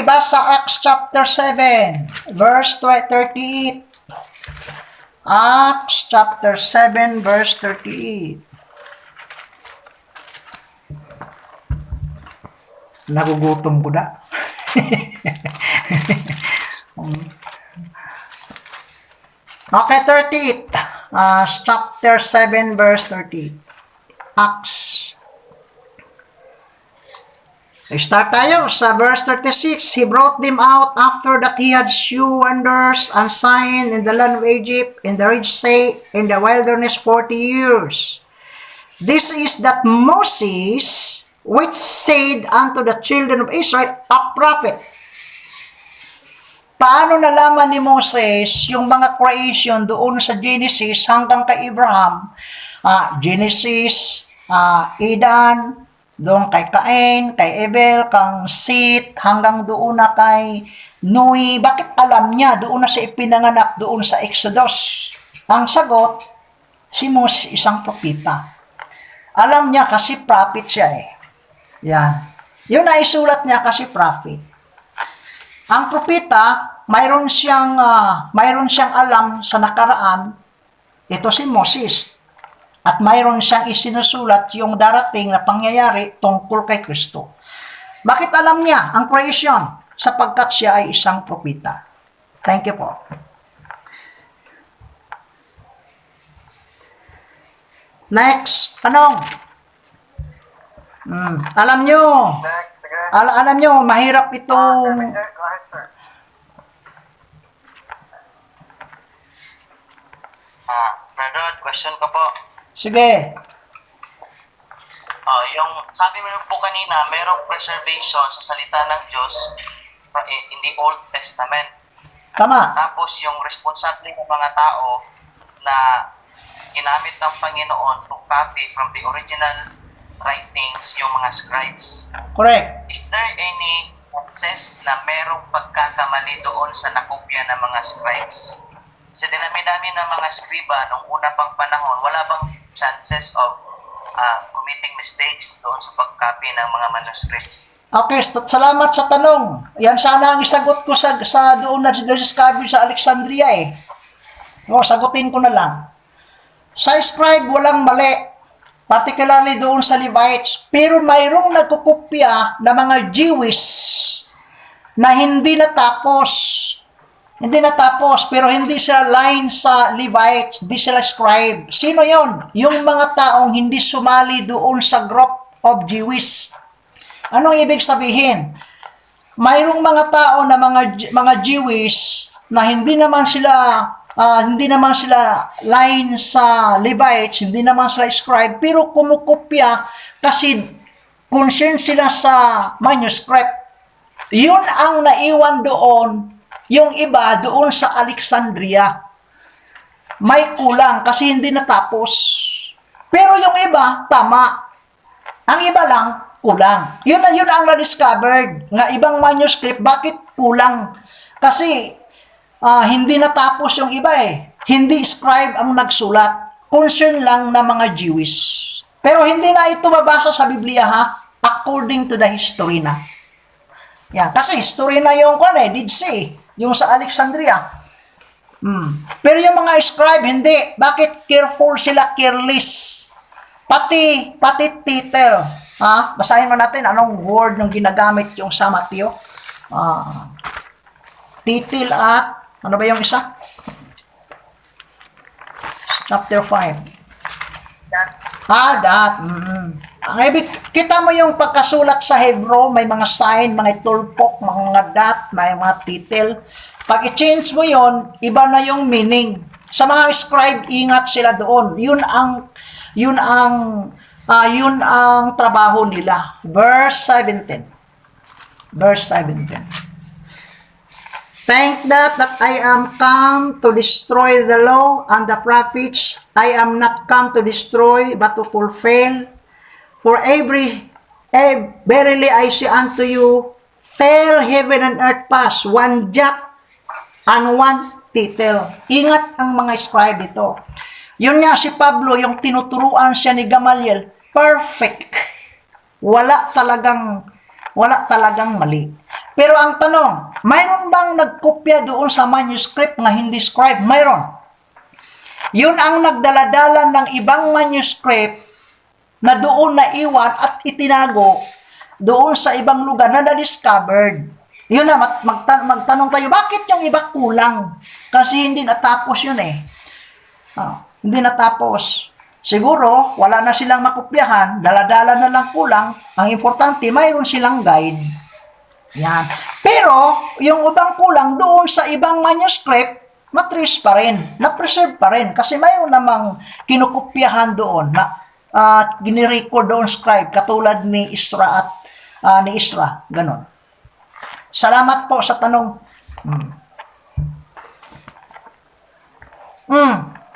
basa Acts chapter 7, verse 38. Acts chapter 7, verse 38. Nagugutom ko na. Okay, 38. Chapter 7, verse 38. Acts. Start tayo sa verse 36. He brought them out after that he had shewn wonders and signs in the land of Egypt, in the Red Sea, in the wilderness 40 years. This is that Moses, which said unto the children of Israel, a prophet. Paano nalaman ni Moses yung mga creation doon sa Genesis hanggang kay Abraham? Genesis, Eden, doon kay Cain, kay Abel, kang Seth, hanggang doon na kay Noe. Bakit alam niya? Doon na siya ipinanganak doon sa Exodus. Ang sagot, si Moses isang propeta. Alam niya kasi prophet siya Yan. Yun na isulat niya kasi prophet. Ang propeta, mayroon siyang alam sa nakaraan. Ito si Moses. At mayroon siyang isinusulat yung darating na pangyayari tungkol kay Kristo. Bakit alam niya ang creation? Sapagkat siya ay isang propeta. Thank you po. Next, tanong. Alam nyo, Next, sige. alam nyo, mahirap itong... Go ahead, sir. Brother, question ko po. Sige. Yung sabi mo po kanina, merong preservation sa salita ng Diyos in the Old Testament. Tama. Tapos yung responsable ng mga tao na ginamit ng Panginoon to copy from the original writings yung mga scribes. Correct. Is there any chances na merong pagkakamali doon sa nakopya ng mga scribes? Sa dinami-dami ng mga skriba nung una pang panahon, wala bang chances of committing mistakes doon sa pag-copy ng mga manuscripts? Okay, salamat sa tanong. Yan sana ang isagot ko sa doon na discovery sa Alexandria eh. O, sagutin ko na lang. Sa scribe, walang mali. Particularly doon sa Levites. Pero mayroong nagkukopya na mga Jewish na hindi natapos. Hindi natapos, pero hindi sila line sa Levites, hindi sila scribe. Sino yon? Yung mga taong hindi sumali doon sa group of Jewish. Anong ibig sabihin? Mayroong mga tao na mga Jewish na hindi naman sila line sa Levites, hindi naman sila scribe, pero kumukopya kasi concerned sila sa manuscript. Yun ang naiwan doon. Yung iba doon sa Alexandria, may kulang kasi hindi natapos. Pero yung iba, tama. Ang iba lang, kulang. Yun ang na-discovered. Nga ibang manuscript, bakit kulang? Kasi hindi natapos yung iba eh. Hindi scribe ang nagsulat. Concern lang na mga Jewish. Pero hindi na ito mabasa sa Biblia ha, according to the history na. Yan. Kasi history na yung Dead Sea. Yung sa Alexandria. Pero yung mga scribe, hindi. Bakit careful sila, careless? Pati title. Basahin mo natin anong word nung ginagamit yung sa Mateo. Title at, ano ba yung isa? Chapter 5. That. Ang ibig, kita mo yung pagkasulat sa Hebrew, may mga sign, mga tulpok, mga dot, may mga title. Pag i-change mo yon, iba na yung meaning. Sa mga scribe, ingat sila doon. Yun ang trabaho nila. Verse 17. Thank that I am come to destroy the law and the prophets. I am not come to destroy, but to fulfill. For verily I say unto you, till heaven and earth pass, one jot and one tittle. Ingat ang mga scribe dito. Yun nga si Pablo, yung tinuturuan siya ni Gamaliel, perfect. Wala talagang mali. Pero ang tanong, mayroon bang nagkopya doon sa manuscript na hindi scribe? Mayroon. Yun ang nagdaladala ng ibang manuscript na doon naiwan at itinago doon sa ibang lugar na na-discovered. Yun na, magtanong tayo, bakit yung iba kulang? Kasi hindi natapos yun eh. Hindi natapos. Siguro, wala na silang makopyahan, daladala na lang kulang. Ang importante, mayroon silang guide. Yan. Pero, yung ibang kulang doon sa ibang manuscript, matrace pa rin, na-preserve pa rin. Kasi mayroon namang kinukopyahan doon na ginirecord doon scribe, katulad ni Isra at ni Isra. Ganon. Salamat po sa tanong.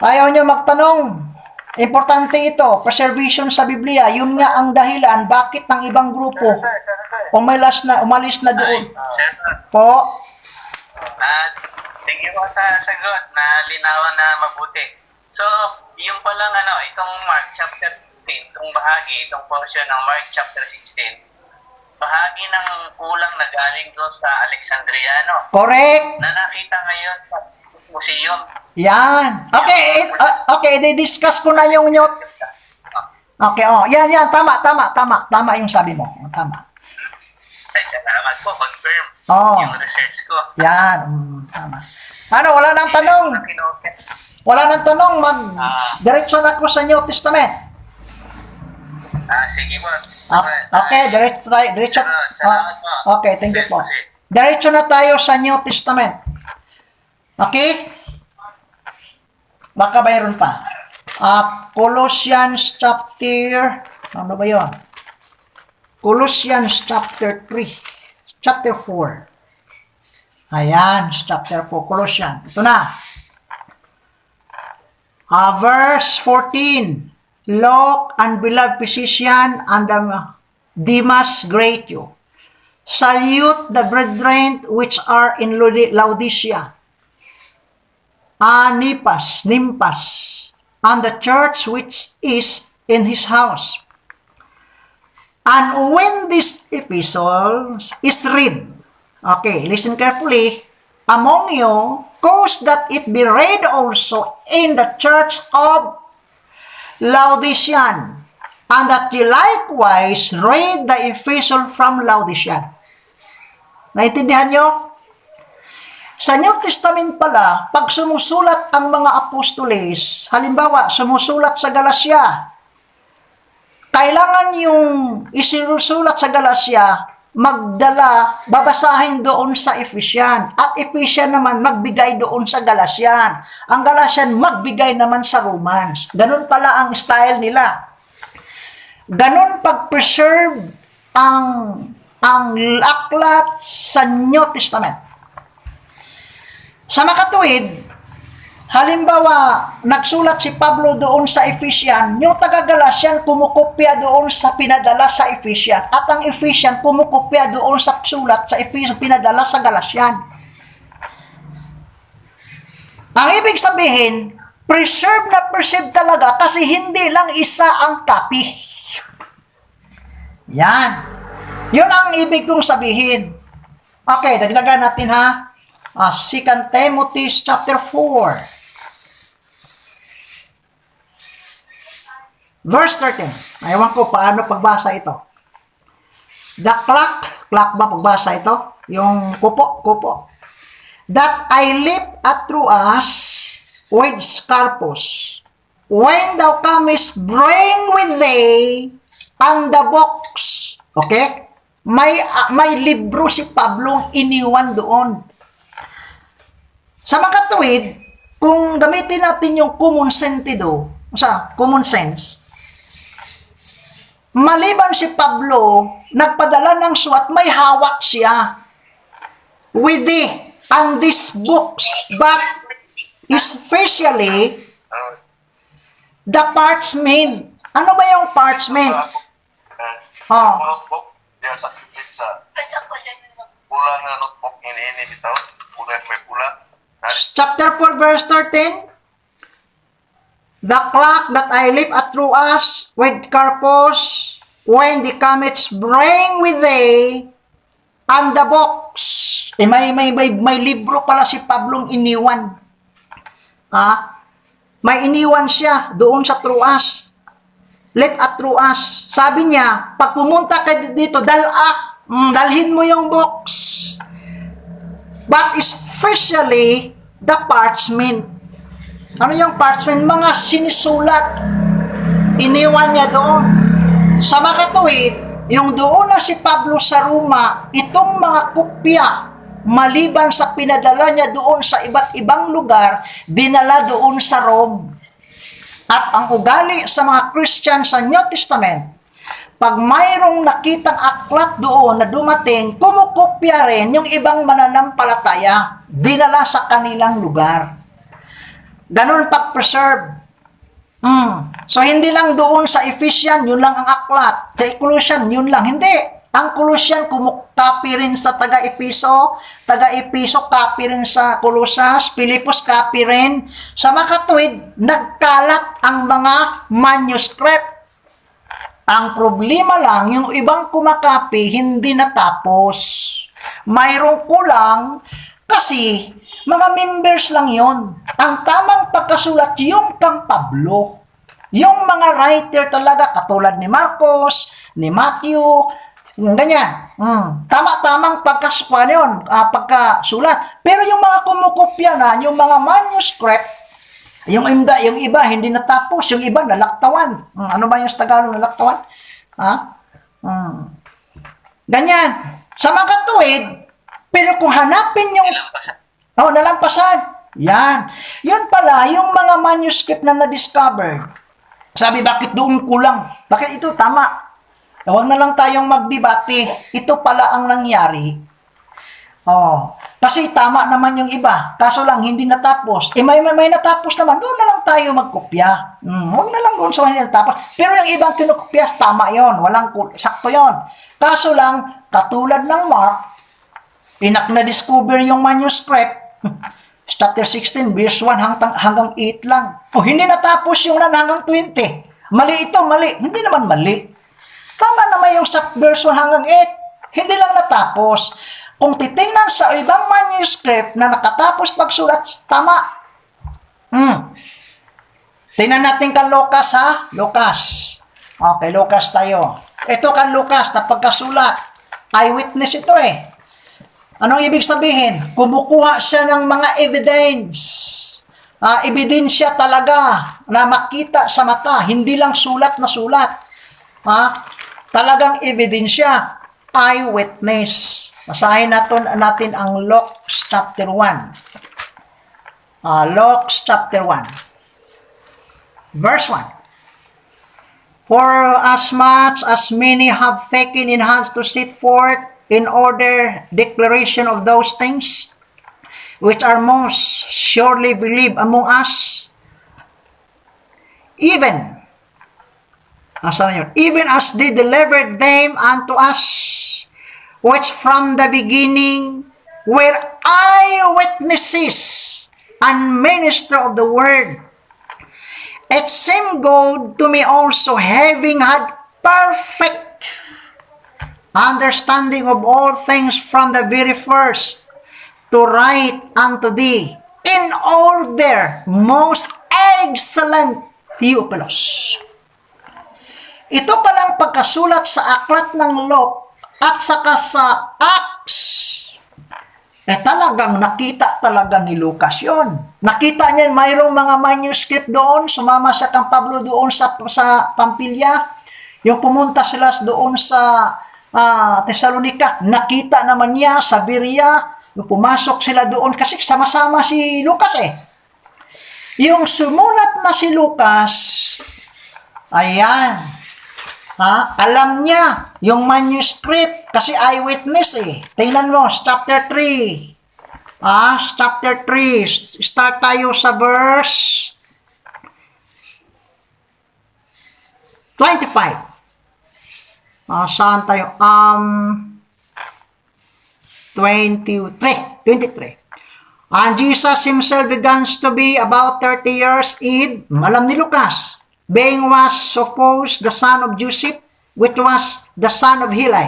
Ayaw nyo magtanong. Importante ito, preservation sa Biblia. Yun nga ang dahilan bakit ng ibang grupo umalis na doon. Sir, Po. thank you po sa sagot na linawan na mabuti. So, yung palang itong Mark chapter 16, itong bahagi, itong portion ng Mark chapter 16, bahagi ng kulang na galing doon sa Alexandria, Correct. na nakita ngayon sa museum. Yan. Okay, i-discuss ko na yung note. Okay, yan, tama yung sabi mo. Tama. Ay, salamat po, confirm yung research ko. Yan, tama. Wala nang tanong. Wala nang tanong, diretso na ko sa New Testament. Sige po. Okay, diretso. Salamat po. Okay, thank you po. Diretso na tayo sa New Testament. Okay? Baka mayroon pa. Colossians chapter Ano ba yun? Colossians chapter 3. Chapter 4. Ayan, chapter 4. Colossians. Ito na. Verse 14. Look and beloved physician and Demas greet you. Salute the brethren which are in Laodicea, Nimpas, and the church which is in his house. And when this epistle is read, okay, listen carefully, among you, cause that it be read also in the church of Laodicean, and that you likewise read the epistle from Laodicea. Naintindihan nyo? Sa New Testament pala, pag sumusulat ang mga apostoles, halimbawa, sumusulat sa Galacia, kailangan yung isinusulat sa Galacia, magdala, babasahin doon sa Ephesian. At Ephesian naman, magbigay doon sa Galatian. Ang Galatian, magbigay naman sa Romans. Ganun pala ang style nila. Ganun pag-preserve ang aklat sa New Testament. Sa makatuwid, halimbawa, nagsulat si Pablo doon sa Ephesian, yung taga-Galatian kumukopya doon sa pinadala sa Ephesian, at ang Ephesian kumukopya doon sa sulat sa Ephesian pinadala sa Galatian. Ang ibig sabihin, preserve na preserve talaga kasi hindi lang isa ang copy. Yan. Yun ang ibig kong sabihin. Okay, dagdagan natin ha. 2 Timothy chapter 4. Verse 13. Ayawan ko paano pagbasa ito. The clock ba pagbasa ito? Yung kupo. That I live at through us with Scarpus. When thou comest, bring with thee and the box. Okay? May libro si Pablo iniwan doon. Sa makatuwid, kung gamitin natin yung common sense, maliban si Pablo, nagpadala ng suwat, may hawak siya with and these books, but especially the parchment. Ano ba yung parchment? Notebook, diya sa pula nga notebook, ini bitaw, may pula. Chapter 4, verse 13. The clock that I live at through us with Carpus, when the comets bring with thee, and the box. May libro pala si Pablong iniwan. May iniwan siya doon sa Troas. Live at Troas. Sabi niya, pag pumunta ka dito, dalhin mo yung box. But especially the parchment. Ano yung parchment? Mga sinisulat. Iniwan niya doon. Sa makatuwid, yung doon na si Pablo sa Roma, itong mga kopya, maliban sa pinadala niya doon sa iba't ibang lugar, dinala doon sa Rome. At ang ugali sa mga Christian sa New Testament, pag mayroong nakitang aklat doon na dumating, kumukopya rin yung ibang mananampalataya, dinala sa kanilang lugar. Ganon pag-preserve. So, hindi lang doon sa Ephesian, yun lang ang aklat. Sa Colossian, yun lang. Hindi. Ang Colossian, copy rin sa taga-Episo, copy rin sa Colosas, Pilipos, copy rin. Sa makatuwid, nagkalat ang mga manuscript. Ang problema lang, yung ibang kumakapi, hindi natapos. Mayroong kulang kasi mga members lang yon. Ang tamang pagkasulat yung kang Pablo. Yung mga writer talaga, katulad ni Marcos, ni Matthew, ganyan. Tama-tamang pagkasulat. Pero yung mga kumukopya na, yung mga manuscript, yung iba hindi natapos, yung iba nalaktawan. Ano ba yung Tagalog nalaktawan? Ganyan. Sa mga katuwid, pero kung hanapin yung nalampasan. Yan. Yun pala, yung mga manuscript na na-discover. Sabi, bakit doon kulang? Bakit ito tama? Huwag na lang tayong magdebate. Ito pala ang nangyari. Oh, kasi tama naman yung iba. Kaso lang, hindi natapos. May natapos naman. Doon na lang tayo magkopya. Huwag na lang doon sa hindi natapos. Pero yung ibang kinukopya, tama yon. Sakto yon. Kaso lang, katulad ng Mark, na-discover yung manuscript, chapter 16, verse 1 hanggang 8 lang. Hindi natapos yung hanggang 20. Mali ito, mali. Hindi naman mali. Tama naman yung verse 1 hanggang 8. Hindi lang natapos. Kung titingnan sa ibang manuscript na nakatapos pagsulat, tama. Tingnan natin kan Lucas, ha? Lucas. Okay, Lucas tayo. Ito kan Lucas na pagkasulat. Eyewitness ito eh. Anong ibig sabihin? Kumukuha siya ng mga evidence. Ebidensya talaga na makita sa mata. Hindi lang sulat na sulat. Talagang ebidensya. Eyewitness. Basahin natin ang Luke chapter 1. Luke chapter 1. Verse 1. For as much as many have taken in hands to set forth in order declaration of those things which are most surely believed among us, even as they delivered them unto us, which from the beginning were eyewitnesses and minister of the word. It seemed good to me also, having had perfect understanding of all things from the very first, to write unto thee in order, most excellent Theophilus. Ito palang pagkasulat sa aklat ng Luke at saka sa Acts, talagang nakita talaga ni Lucas yon. Nakita niya mayroong mga manuscript doon, sumama siya kang Pablo doon sa Pampilya, yung pumunta sila doon sa Thessalonica, nakita naman niya sa Berea, pumasok sila doon kasi sama-sama si Lucas eh. Yung sumulat na si Lucas, ayan, alam niya yung manuscript kasi eyewitness eh. Tingnan mo, chapter 3. Chapter 3, start tayo sa verse 25. Saan tayo? 23. And Jesus himself begins to be about 30 years old. Alam ni Lucas, being was supposed the son of Joseph, which was the son of Heli,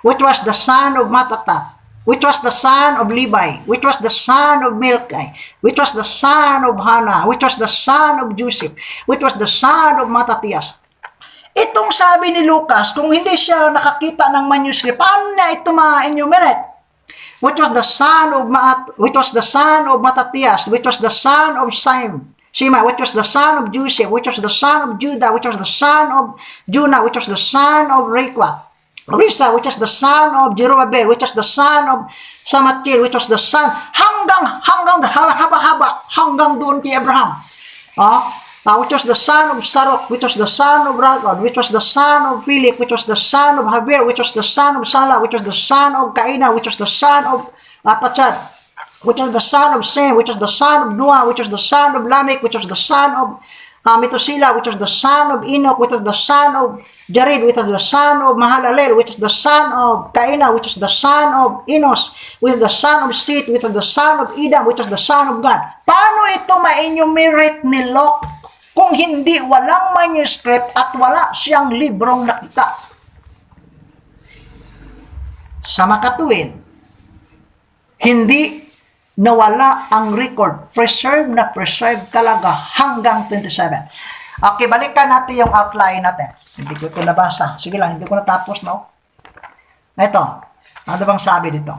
which was the son of Mattathat, which was the son of Levi, which was the son of Melchi, which was the son of Hannah, which was the son of Joseph, which was the son of Mattathias. Itong sabi ni Lucas, kung hindi siya nakakita ng manuscript, paano na ito ma-enumerate? Which was the son of Mattathias, which was the son of Shema, which was the son of Joseph, which was the son of Judah, which was the son of Jonah, which was the son of Risa, which was the son of Jerubbaal, which was the son of Samathiel, which was the son, hanggang haba-haba, hanggang doon kay Abraham. Which was the son of Sarok, which was the son of Ragod, which was the son of Philip, which was the son of Haber, which was the son of Salah, which was the son of Cainah, which was the son of Pachad, which was the son of Sem, which was the son of Noah, which was the son of Lamech, which was the son of Methuselah, which was the son of Enoch, which was the son of Jared, which was the son of Mahalalel, which was the son of Cainah, which was the son of Enos, which was the son of Seth, which was the son of Edom, which was the son of God. Paano ito ma-enumerate ni Luke kung hindi walang manuscript at wala siyang librong nakita? Sa makatuwid, hindi nawala ang record. Preserve talaga hanggang 27. Okay, balikan natin yung outline natin. Hindi ko ito nabasa. Sige lang, hindi ko natapos, no? Ito, ano bang sabi dito?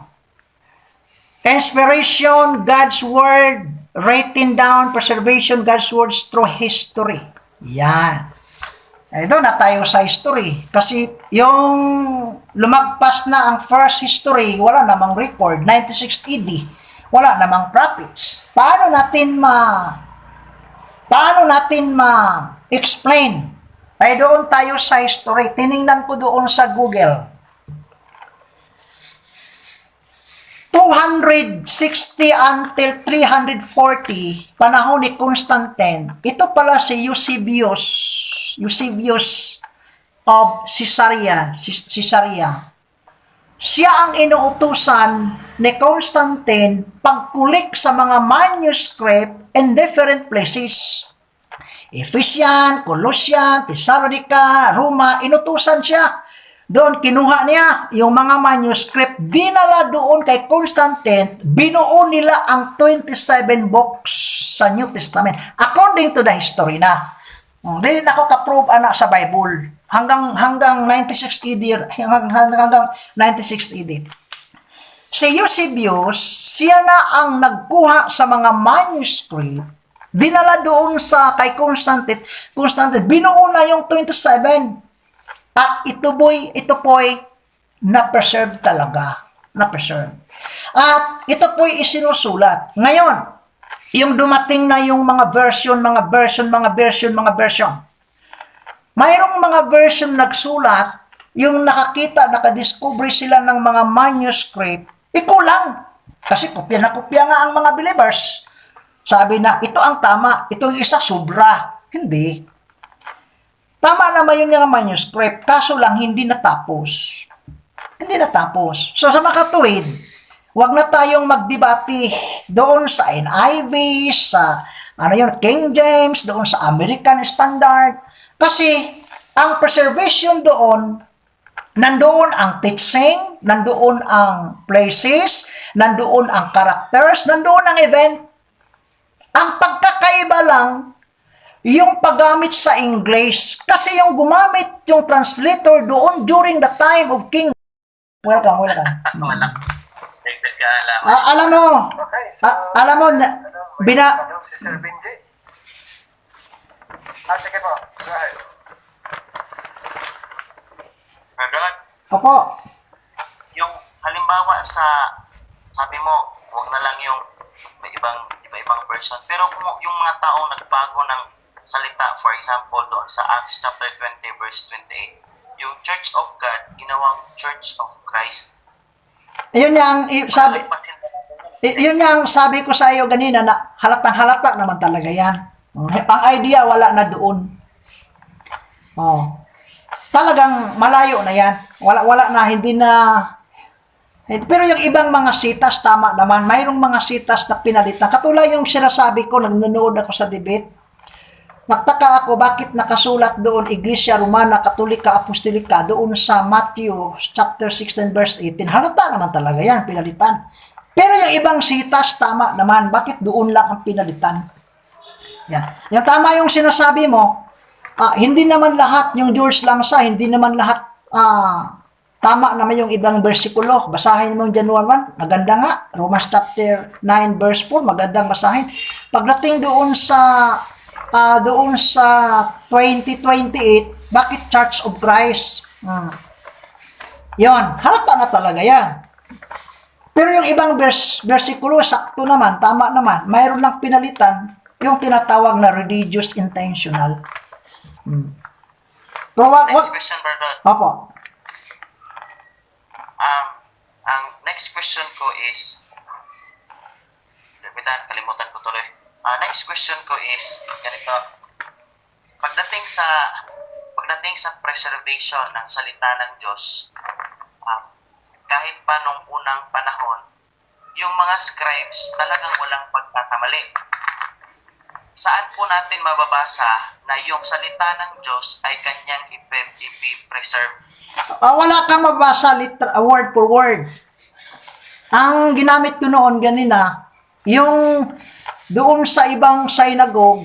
Inspiration, God's Word, written down, preservation, God's words through history. Yan. Doon na tayo sa history. Kasi yung lumagpas na ang first history, wala namang record, 96 AD. Wala namang prophets. Paano natin Explain. Ay doon tayo sa history. Tiningnan ko doon sa Google. 260 until 340, panahon ni Constantine. Ito pala si Eusebius of Caesarea. Siya ang inuutusan ni Constantine pagkulik sa mga manuscript in different places. Ephesians, Colossians, Thessalonica, Roma, inutusan siya. Doon kinuha niya yung mga manuscript, dinala doon kay Constantine, binuo nila ang 27 books sa New Testament. According to the history na. Dili na ako ka-prove anak sa Bible. Hanggang 96 AD, hanggang 96 AD. Si Eusebius, siya na ang nagkuha sa mga manuscript, dinala doon sa kay Constantine, binuo na yung 27. At ito po'y na-preserve talaga. Na-preserve. At ito po'y isinusulat. Ngayon, yung dumating na yung mga version. Mayroong mga version nagsulat, yung nakadiscover sila ng mga manuscript, ikulang. Kasi kopya na kopya nga ang mga believers. Sabi na, ito ang tama, ito yung isa sobra. Hindi. Tama naman yung mga manuscript, kaso lang hindi natapos. So sa makatuwid, wag na tayong magdebate doon sa NIV, sa King James, doon sa American Standard. Kasi ang preservation doon, nandoon ang teaching, nandoon ang places, nandoon ang characters, nandoon ang event. Ang pagkakaiba lang, yung paggamit sa English, kasi yung gumamit yung translator doon during the time of King. Welcome. Wala. Dagdag ka alam. Alam mo, Si Sir Benji. Sige po. Go ahead. Brad, Opo, yung halimbawa sa, sabi mo, huwag na lang yung iba-ibang person. Pero kung yung mga taong nagbago ng salita, for example, doon sa Acts chapter 20, verse 28, yung Church of God, ginawang Church of Christ. yun yung sabi ko sa iyo kanina na halatang-halata naman talaga yan. Ang idea wala na doon. Talagang malayo na yan. Wala na, hindi na. Pero yung ibang mga sitas, tama naman. Mayroong mga sitas na pinalitan. Katulad yung sinasabi ko, nanonood ako sa debate. Nagtaka ako bakit nakasulat doon Iglesia Romana Katolika Apostolika doon sa Matthew chapter 16 verse 18. Halata naman talaga yan, pinalitan. Pero yung ibang sitas, tama naman. Bakit doon lang ang pinalitan? Yan. Yung tama yung sinasabi mo, hindi naman lahat yung George Lamsa, hindi naman lahat tama naman yung ibang versikulo. Basahin mo yung January 1, maganda nga. Romans chapter 9 verse 4, magandang basahin. Pagdating doon sa 2028, bakit Church of Christ? Yon, halata na talaga yan. Pero yung ibang versikulo, sakto naman, tama naman. Mayroon lang pinalitan, yung tinatawag na religious intentional. Next question, brother. Opo. Ang next question ko is, kalimutan ko tuloy. Next question ko is, ganito. Pagdating sa preservation ng salita ng Diyos, kahit pa nung unang panahon, yung mga scribes talagang walang pagkakamali. Saan po natin mababasa na yung salita ng Diyos ay kanyang ipi-preserve? Wala kang mabasa word for word. Ang ginamit ko noon ganina, yung doon sa ibang synagogue,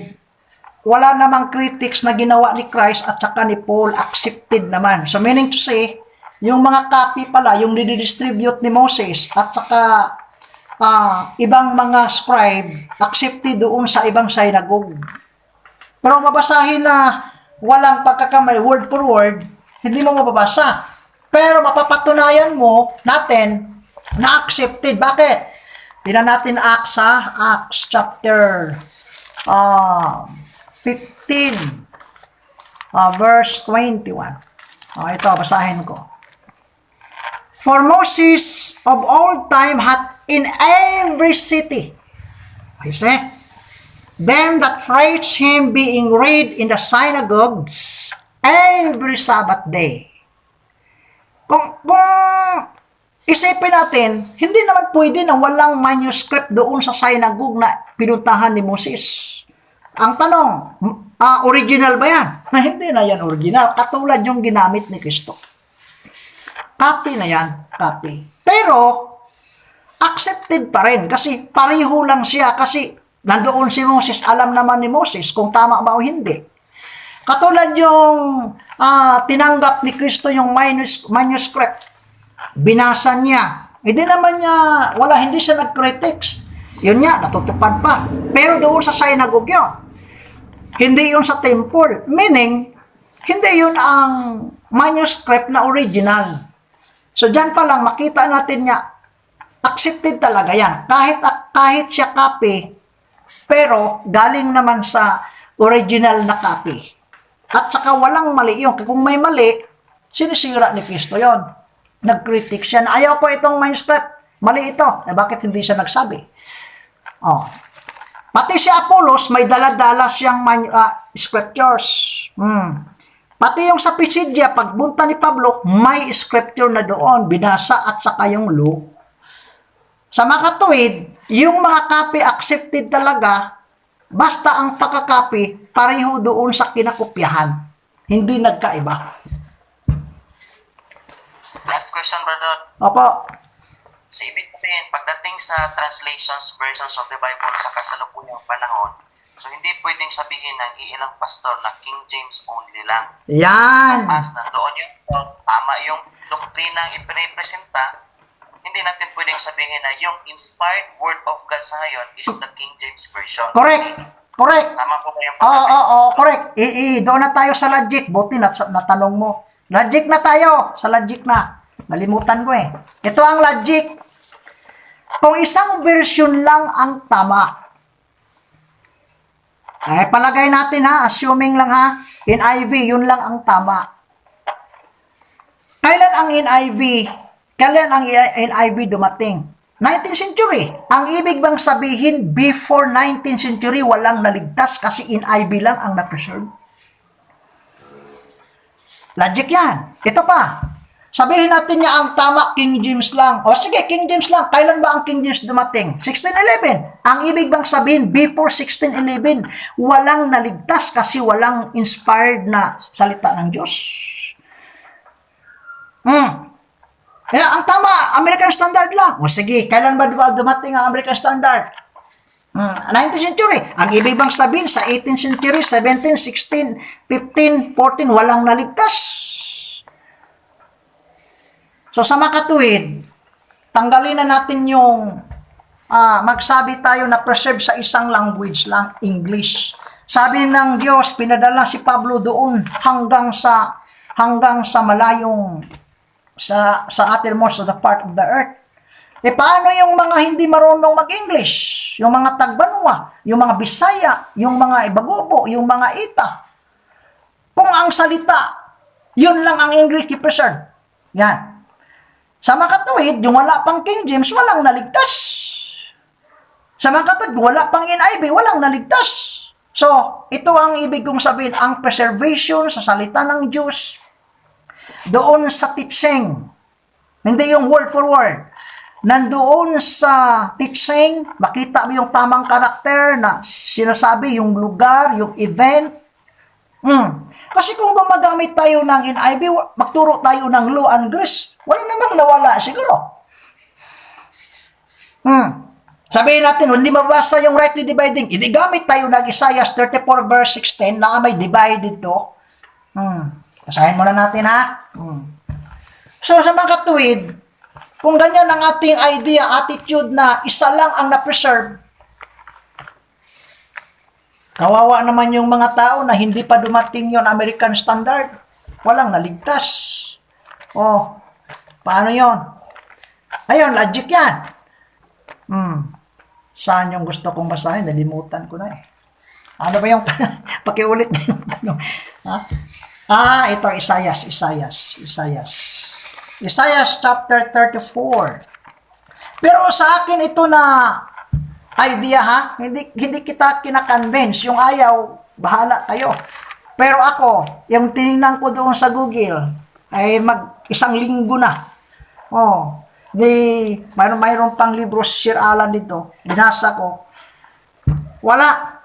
wala namang critics na ginawa ni Christ at saka ni Paul, accepted naman. So meaning to say, yung mga copy pala, yung didistribute ni Moses at saka ibang mga scribe, accepted doon sa ibang synagogue. Pero mabasahin na walang pagkakamay, word for word, hindi mo mababasa. Pero mapapatunayan mo natin na accepted. Bakit? Tingnan natin Acts chapter 15 verse 21. Ito, basahin ko. For Moses of old time hath in every city, you see, them that praise him being read in the synagogues every Sabbath day. Kung isipin natin, hindi naman pwede na walang manuscript doon sa synagogue na pinuntahan ni Moses. Ang tanong, original ba yan? Hindi na yan original. Katulad yung ginamit ni Kristo. Copy na yan. Copy. Pero, accepted pa rin. Kasi pareho lang siya. Kasi nandoon si Moses. Alam naman ni Moses kung tama ba o hindi. Katulad yung tinanggap ni Kristo yung manuscript. Binasa niya. Hindi naman niya, hindi siya nag-critics. Yun nga, natutupad pa. Pero doon sa synagogue yun. Hindi yun sa temple. Meaning, hindi yun ang manuscript na original. So, dyan pa lang, makita natin niya, accepted talaga yan. Kahit siya copy, pero galing naman sa original na copy. At saka walang mali yun. Kung may mali, sinisira ni Kristo yon. Nag-critic siya na ayaw ko itong manuscript. Mali ito. Bakit hindi siya nagsabi? Pati si Apollos, may dala-dala siyang scriptures. Pati yung sa Pisidia, pagbunta ni Pablo, may scripture na doon, binasa at saka yung law. Sa mga katuwid, yung mga copy accepted talaga, basta ang pagka-copy, pareho doon sa kinakopyahan. Hindi nagkaiba. Last question, brother. Opo. So, ibig sabihin, pagdating sa translations, versions of the Bible sa kasalukuyang panahon, so hindi pwedeng sabihin ng iilang pastor na King James only lang. Yan. As nandoon yung tama yung doktrinang ipirepresenta, hindi natin pwedeng sabihin na yung inspired word of God sa ngayon is the King James Version. Correct. Correct. Tama po ba yung Oo, correct. Doon na tayo sa logic. Buti natanong mo. Logic na tayo. Sa logic na. Nalimutan ko eh. Ito ang logic. Kung isang version lang ang tama, palagay natin ha, assuming lang ha, NIV, yun lang ang tama. Kailan ang NIV dumating? 19th century. Ang ibig bang sabihin, before 19th century, walang naligtas kasi NIV lang ang na-preserve? Logic yan. Ito pa. Sabihin natin niya ang tama, King James lang. O sige, King James lang. Kailan ba ang King James dumating? 1611. Ang ibig bang sabihin, before 1611, walang naligtas kasi walang inspired na salita ng Diyos. Kaya ang tama, American Standard lang. O sige, kailan ba dumating ang American Standard? 19th century. Ang ibig bang sabihin, sa 18th century, 17, 16, 15, 14, walang naligtas. So sa makatuwid, tanggalin na natin yung magsabi tayo na preserve sa isang language lang, English. Sabi ng Diyos, pinadala si Pablo doon hanggang sa malayong sa uttermost of the part of the earth. Paano yung mga hindi marunong mag-English? Yung mga Tagbanwa, yung mga Bisaya, yung mga Ibagobo, yung mga Ita. Kung ang salita, yun lang ang English i-preserve. Yan. Sa mga katuwid, yung wala pang King James, walang naligtas. Sa mga katuwid, wala pang NIV, walang naligtas. So, ito ang ibig kong sabihin, ang preservation sa salita ng Diyos, doon sa teaching, hindi yung word for word, nandoon sa teaching, makita mo yung tamang karakter na sinasabi, yung lugar, yung event. Kasi kung gumagamit tayo ng NIV, magturo tayo ng law and grace, wala namang nawala siguro. Sabihin natin, hindi mabasa yung rightly dividing. Gamit tayo ng Isaiah 34 verse 16 na may divided to. Basahin muna natin ha. So sa mga katuwid, kung ganyan ang ating idea, attitude na isa lang ang na-preserve, kawawa naman yung mga tao na hindi pa dumating yung American Standard. Walang naligtas. Paano yon? Ayun, logic yan. Saan yung gusto kong basahin? Nalimutan ko na eh. Ano ba yung pakiulit? Ha? Ito, Isaias chapter 34. Pero sa akin ito na idea, ha? Hindi kita kina-convince. Yung ayaw, bahala kayo. Pero ako, yung tinignan ko doon sa Google, ay isang linggo na. Mayroon pang libro si Sir Alan dito. Binasa ko.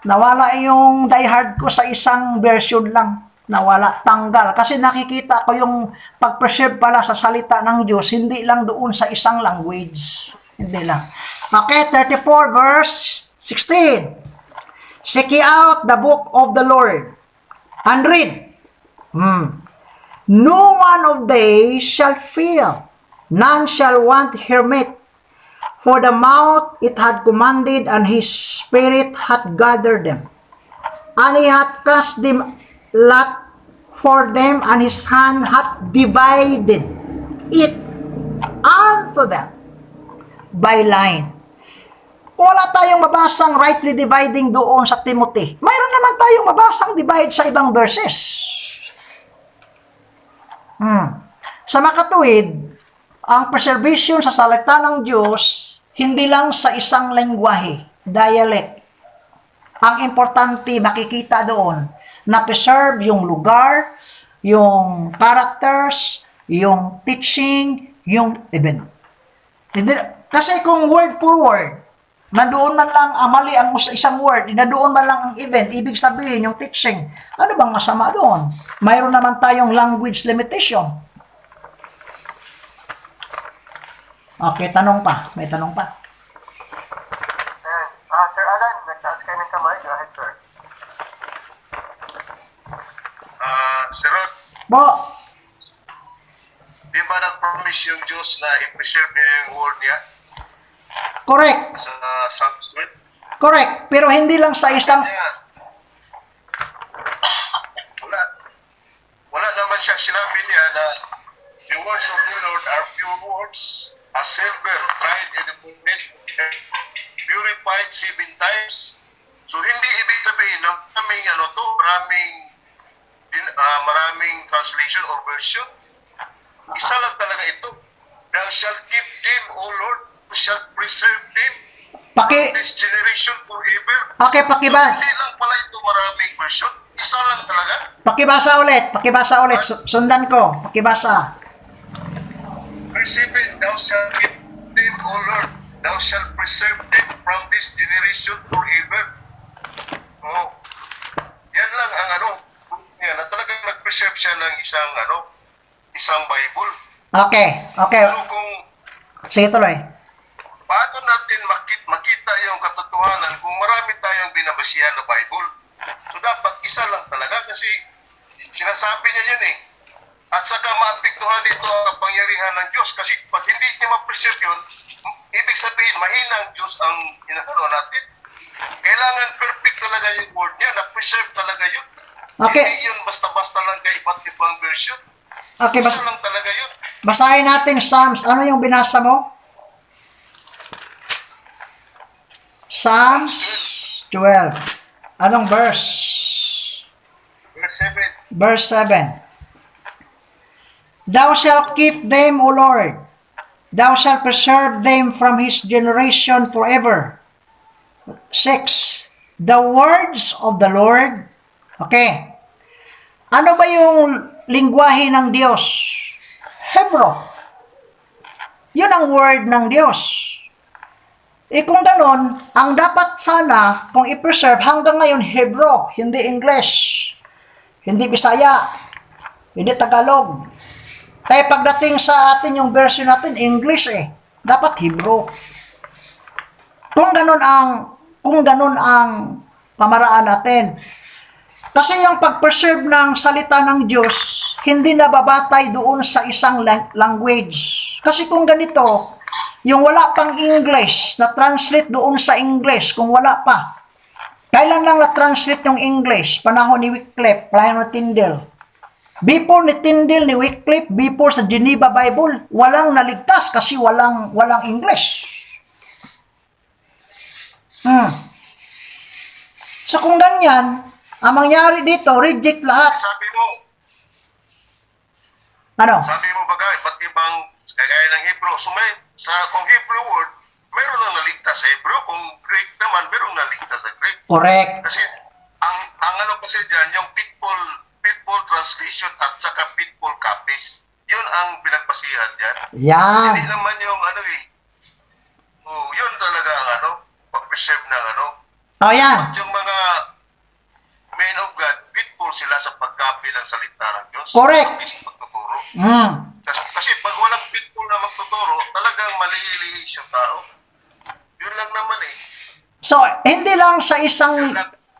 Nawala yung diehard ko sa isang version lang. Nawala, tanggal. Kasi nakikita ko yung pag-preserve pala sa salita ng Diyos, hindi lang doon sa isang language. Hindi lang. Okay, 34 verse 16. Seek ye out the book of the Lord and read. No one of they shall fail, none shall want her meat. For the mouth it had commanded, and his spirit hath gathered them. And he hath cast them lot for them, and his hand hath divided it unto them by line. Wala tayong mabasang rightly dividing doon sa Timothy. Mayroon naman tayong mabasang divide sa ibang verses. Sa makatuwid, ang preservation sa salita ng Diyos, hindi lang sa isang lengguwahe, dialect. Ang importante, makikita doon, na preserve yung lugar, yung characters, yung teaching, yung event. Kasi kung word for word, nandoon man lang mali ang isang word, nandoon man lang ang event, ibig sabihin yung teaching, ano bang masama doon? Mayroon naman tayong language limitation. Okay, tanong pa. May tanong pa. Ayan. Sir Alan, nagtaas kayo ng kamay. Go ahead, sir. Sir Rod, Bo, di ba nag-promise yung Diyos na i-preserve niya yung word niya correct. sa Sanskrit? Correct. Pero hindi lang sa isang... Wala naman siya sinabi niya na the words of the Lord are pure words, as silver tried in the furnace, purified 7 times. So hindi ibig sabihin na maraming translation or version. Isa lang talaga ito. Thou shalt keep them, O Lord, thou shalt preserve them from this generation forever. Okay, pakibasa. Hindi lang pala ito maraming version. Isa lang talaga. Pakibasa ulit. Sundan ko. Pakibasa. Verse 7, thou shalt keep them, O Lord, thou shalt preserve them from this generation forever. Yan lang ang na talagang nag-preserve siya ng isang Bible. Okay. So kung Sige, tuloy. paano natin makita yung katotohanan kung marami tayong binabasihan na Bible? So dapat isa lang talaga kasi sinasabi niya yun eh. At saka maapektuhan nito ang kapangyarihan ng Diyos kasi pag hindi niya ma-preserve yun, ibig sabihin mahina ang Diyos ang inakulo natin. Kailangan perfect talaga yung word niya, na-preserve talaga yun. Okay. Hindi yun basta-basta lang kay iba't ibang version. Okay, Isa lang talaga yun. basahin natin Psalms. Ano yung binasa mo? Psalms 12. Anong verse? Verse 7. Verse 7. Thou shalt keep them, O Lord. Thou shalt preserve them from his generation forever. 6. The words of the Lord. Okay. Ano ba yung lingwahe ng Diyos? Hebrew. Yun ang word ng Diyos. Kung ganon, ang dapat sana, kung i-preserve, hanggang ngayon, Hebrew, hindi English, hindi Bisaya, hindi Tagalog. Kaya pagdating sa atin, yung version natin, English dapat Hebrew. Kung ganon ang pamaraan natin. Kasi yung pag-preserve ng salita ng Diyos, hindi nababatay doon sa isang language. Kasi kung ganito, yung wala pang English, na-translate doon sa English, kung wala pa. Kailan lang na-translate yung English? Panahon ni Wycliffe, panahon ni Tyndale. Before ni Tyndale, ni Wycliffe, before sa Geneva Bible, walang naligtas kasi walang English. So kung ganyan, Ang mangyari dito, reject lahat. Ano? Sabi mo bagay, ba't ibang kagaya ng Hebrew? So kung Hebrew word, meron nang naligtas sa Hebrew. Kung Greek naman, meron naligtas sa Greek. Correct. Kasi ang ano kasi dyan, yung pitfall translation at saka pitfall copies, yun ang pinagbasihan dyan. Yan. Hindi naman yung ano eh. Yun talaga ang ano, pag-preserve ng ano. O yan. At yung mga men of God, pitfall sila sa pag-copy ng salita ng Diyos. Correct. Sa pagtuturo. Mm. Kasi pag walang pitfall na magtuturo, talagang malilihis yung tao. Yun lang naman eh. So, hindi lang sa isang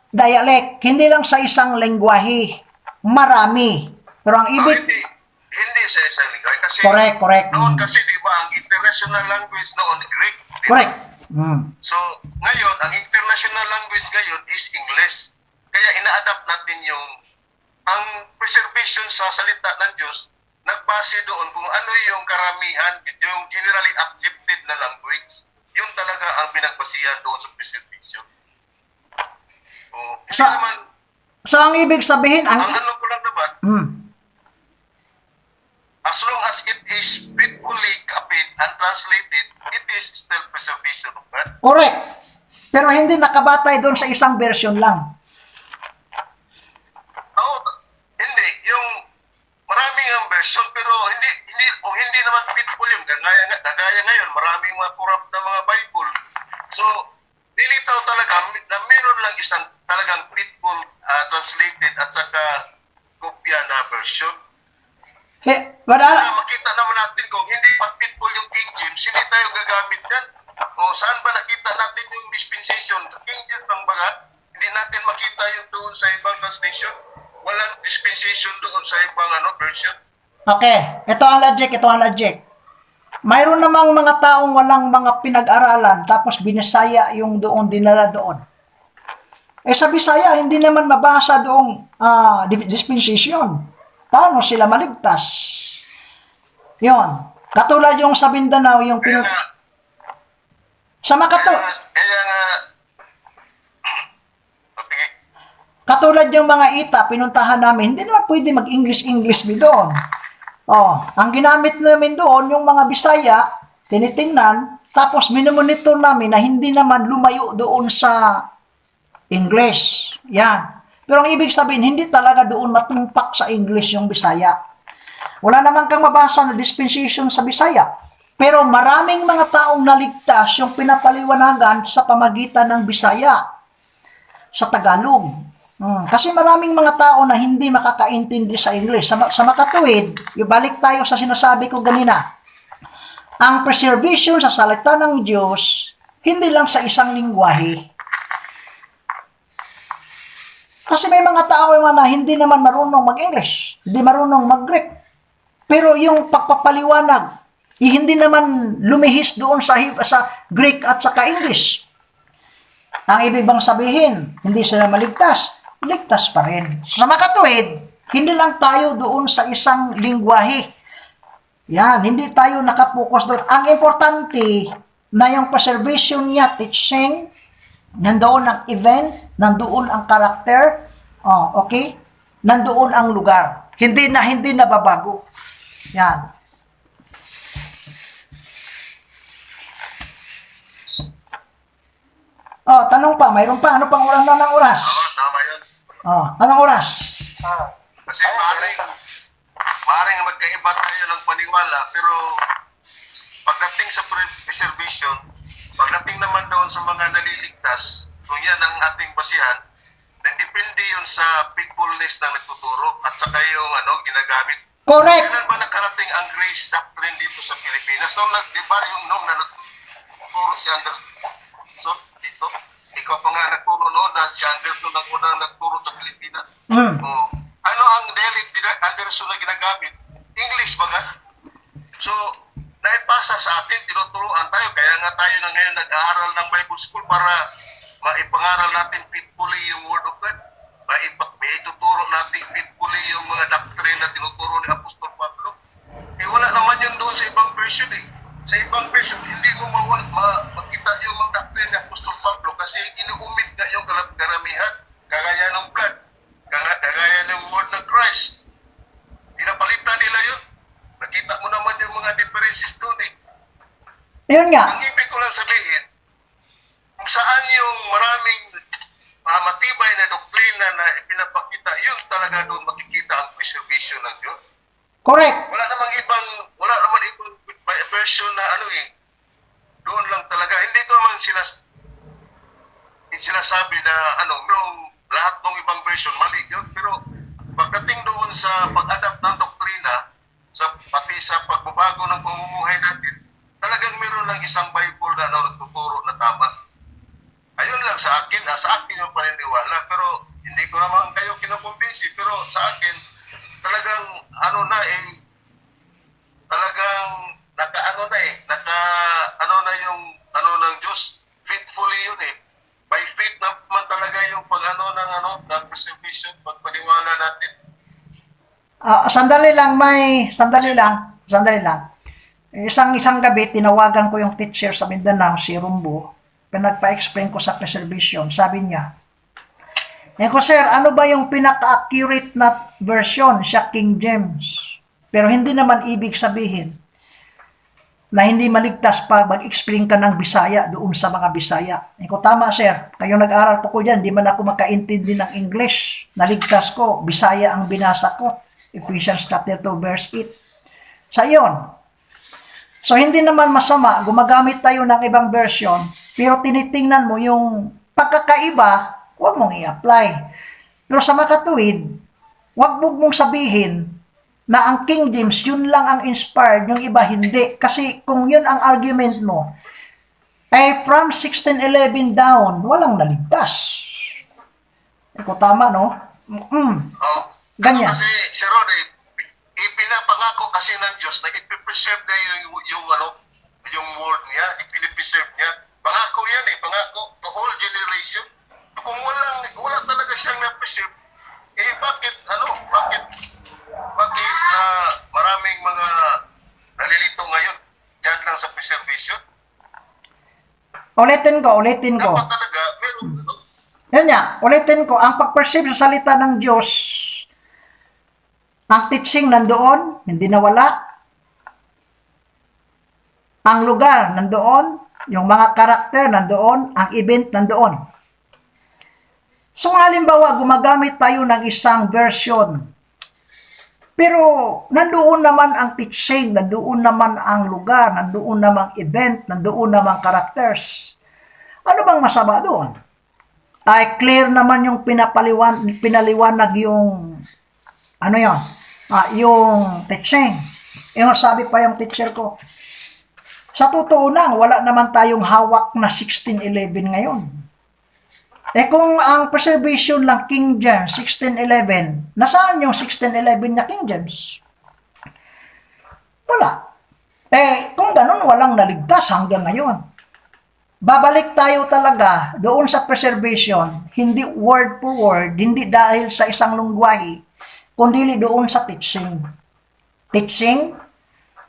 dialect, hindi lang sa isang lengguwahe, marami. Pero ang ibig... Hindi sa isang linggo. Kasi Correct. noon kasi di ba, ang international language noon, Greek. Diba? Correct. Mm. So, ngayon, ang international language ngayon is English. Kaya ina-adapt natin ang preservation sa salita ng Diyos, nagbase doon kung ano yung karamihan, yung generally accepted na language. Yun talaga ang pinagbasihan doon sa preservation. Hindi naman, So, ang ibig sabihin, ang ano ko lang naman, Mm. as long as it is faithfully copied and translated, it is still preservation of God. Correct. Pero hindi nakabatay doon sa isang version lang. Hindi. Yung maraming ang version, pero hindi naman faithful yun. Kagaya ngayon, maraming mga corrupt na mga Bible. So, nilitaw talaga na meron lang isang talagang faithful translated at saka kopya na version. Kaya makita naman natin kung hindi pa faithful yung King James, hindi tayo gagamit yan. O saan ba nakita natin yung dispensation? Sa King James lang ba? Hindi natin makita yung doon sa ibang translation. Walang dispensation doon sa ibang version. Okay, ito ang logic. Mayroon namang mga taong walang mga pinag-aralan tapos binisaya yung doon dinala doon. Sa Bisaya, hindi naman mabasa doong dispensation. Paano sila maligtas? Yon. Katulad yung sa Mindanao, yung sa Makato. Katulad yung mga ita, pinuntahan namin, hindi naman pwede mag-English doon. Ang ginamit namin doon, yung mga Bisaya, tinitingnan, tapos minumonitor namin na hindi naman lumayo doon sa English. Yan. Pero ang ibig sabihin, hindi talaga doon matumpak sa English yung Bisaya. Wala naman kang mabasa na dispensation sa Bisaya. Pero maraming mga taong naligtas yung pinapaliwanagan sa pamagitan ng Bisaya sa Tagalog. Kasi maraming mga tao na hindi makakaintindi sa English. Sa makatuwid, ibalik tayo sa sinasabi ko ganina. Ang preservation sa salita ng Diyos, hindi lang sa isang lingwahe. Kasi may mga tao na hindi naman marunong mag-English, hindi marunong mag-Greek. Pero yung pagpapaliwanag, hindi naman lumihis doon sa Greek at saka English. Ang ibig bang sabihin, hindi sila maligtas, ligtas pa rin. Sa makatuwid, hindi lang tayo doon sa isang lingwahe. Yan, hindi tayo nakapokus doon. Ang importante na yung preservation niya, teaching, nandoon ang event, nandoon ang karakter, okay? Nandoon ang lugar. Hindi na babago. Yan. Tanong pa, mayroon pa, ano pang oras na ng oras? Tama yun. Anong oras? Kasi maaaring magkaiba tayo ng paniwala, pero pagdating sa preservation, pagdating naman doon sa mga naliligtas, kung yan ang ating basihan, nagdepende yun sa faithfulness ng nagtuturo at saka yung ginagamit. Correct. Kailan ba nakarating ang grace doctrine dito sa Pilipinas? Di ba yung na nagtuturo si Anderson dito? Ikaw pa nga nagturo noon na si Anderson ang unang nagturo sa Pilipinas. Ano ang dialect Anderson na ginagamit? English ba nga? So, naipasa sa atin, tinuturuan tayo. Kaya nga tayo na ngayon nag-aaral ng Bible School para maipangaral natin faithfully yung Word of God. Maituturo natin faithfully yung mga doctrine na tinuturo ni Apostol Pablo. Wala naman yun doon sa ibang version eh. Sa ibang version, hindi mo makita yung mga doctrine ni Apostol Pablo kasi inuumit nga yung karamihan, kagaya ng blood. doktrina na ipinapakita, yun talaga doon makikita ang preservation ng Diyos. Correct. Wala namang ibang version na ano eh. Doon lang talaga. Hindi ko naman sinasabi na ano, lahat ng ibang version mali yun. Pero pagdating doon sa pag-adapt ng doktrina, pati sa pagbabago ng pamumuhay natin, talagang meron lang isang Bible na nagtuturo na tama. Ayun lang sa akin yung paniniwala. Pero hindi ko naman kayo kinakumbinsi. Pero sa akin, talagang talagang yung ng Diyos, faithfully yun eh. By faith naman talaga yung ng preservation, pagpaniwala natin. Sandali lang. Isang gabi, tinawagan ko yung teacher sa Mindanao, si Rumbo. Pinagpa-explain ko sa preservation. Sabi niya, sir, ano ba yung pinaka-accurate na version? Siya King James. Pero hindi naman ibig sabihin na hindi maligtas pag mag-explain ka ng Bisaya doon sa mga Bisaya. Tama, sir. Kayo nag-aral po ko dyan, di man ako makaintindi ng English. Naligtas ko, Bisaya ang binasa ko. Ephesians chapter 2, verse 8. Sa iyon. So, hindi naman masama, gumagamit tayo ng ibang version, pero tinitingnan mo yung pagkakaiba, huwag mong i-apply. Pero sa makatuwid, huwag mong sabihin na ang King James, yun lang ang inspired, yung iba hindi. Kasi kung yun ang argument mo, ay from 1611 down, walang naligtas. Tama, no? Ganyan. Kasi, Sharon, ipinapangako kasi ng Diyos na ipipreserve na yung word niya, ipinipreserve niya. Pangako yan eh, pangako to all generation. Kung wala talaga siyang na-preserve, bakit maraming mga nalilito ngayon dyan lang sa preservation? Ulitin ko. Dapat talaga, meron. Yan niya, ulitin ko, ang pag-perceive sa salita ng Diyos, ang teaching nandoon, hindi nawala. Ang lugar nandoon, yung mga karakter nandoon, ang event nandoon. So, halimbawa, gumagamit tayo ng isang version. Pero, nandoon naman ang teaching, nandoon naman ang lugar, nandoon naman event, nandoon naman characters. Ano bang masama doon? Ay clear naman yung pinaliwanag yung yung teaching. Yung sabi pa yung teacher ko, sa totoo lang, wala naman tayong hawak na 1611 ngayon. Kung ang preservation lang King James, 1611, nasaan yung 1611 na King James? Wala. Kung ganun, walang naligtas hanggang ngayon. Babalik tayo talaga doon sa preservation, hindi word for word, hindi dahil sa isang lungwahi, kundi doon sa teaching. Teaching,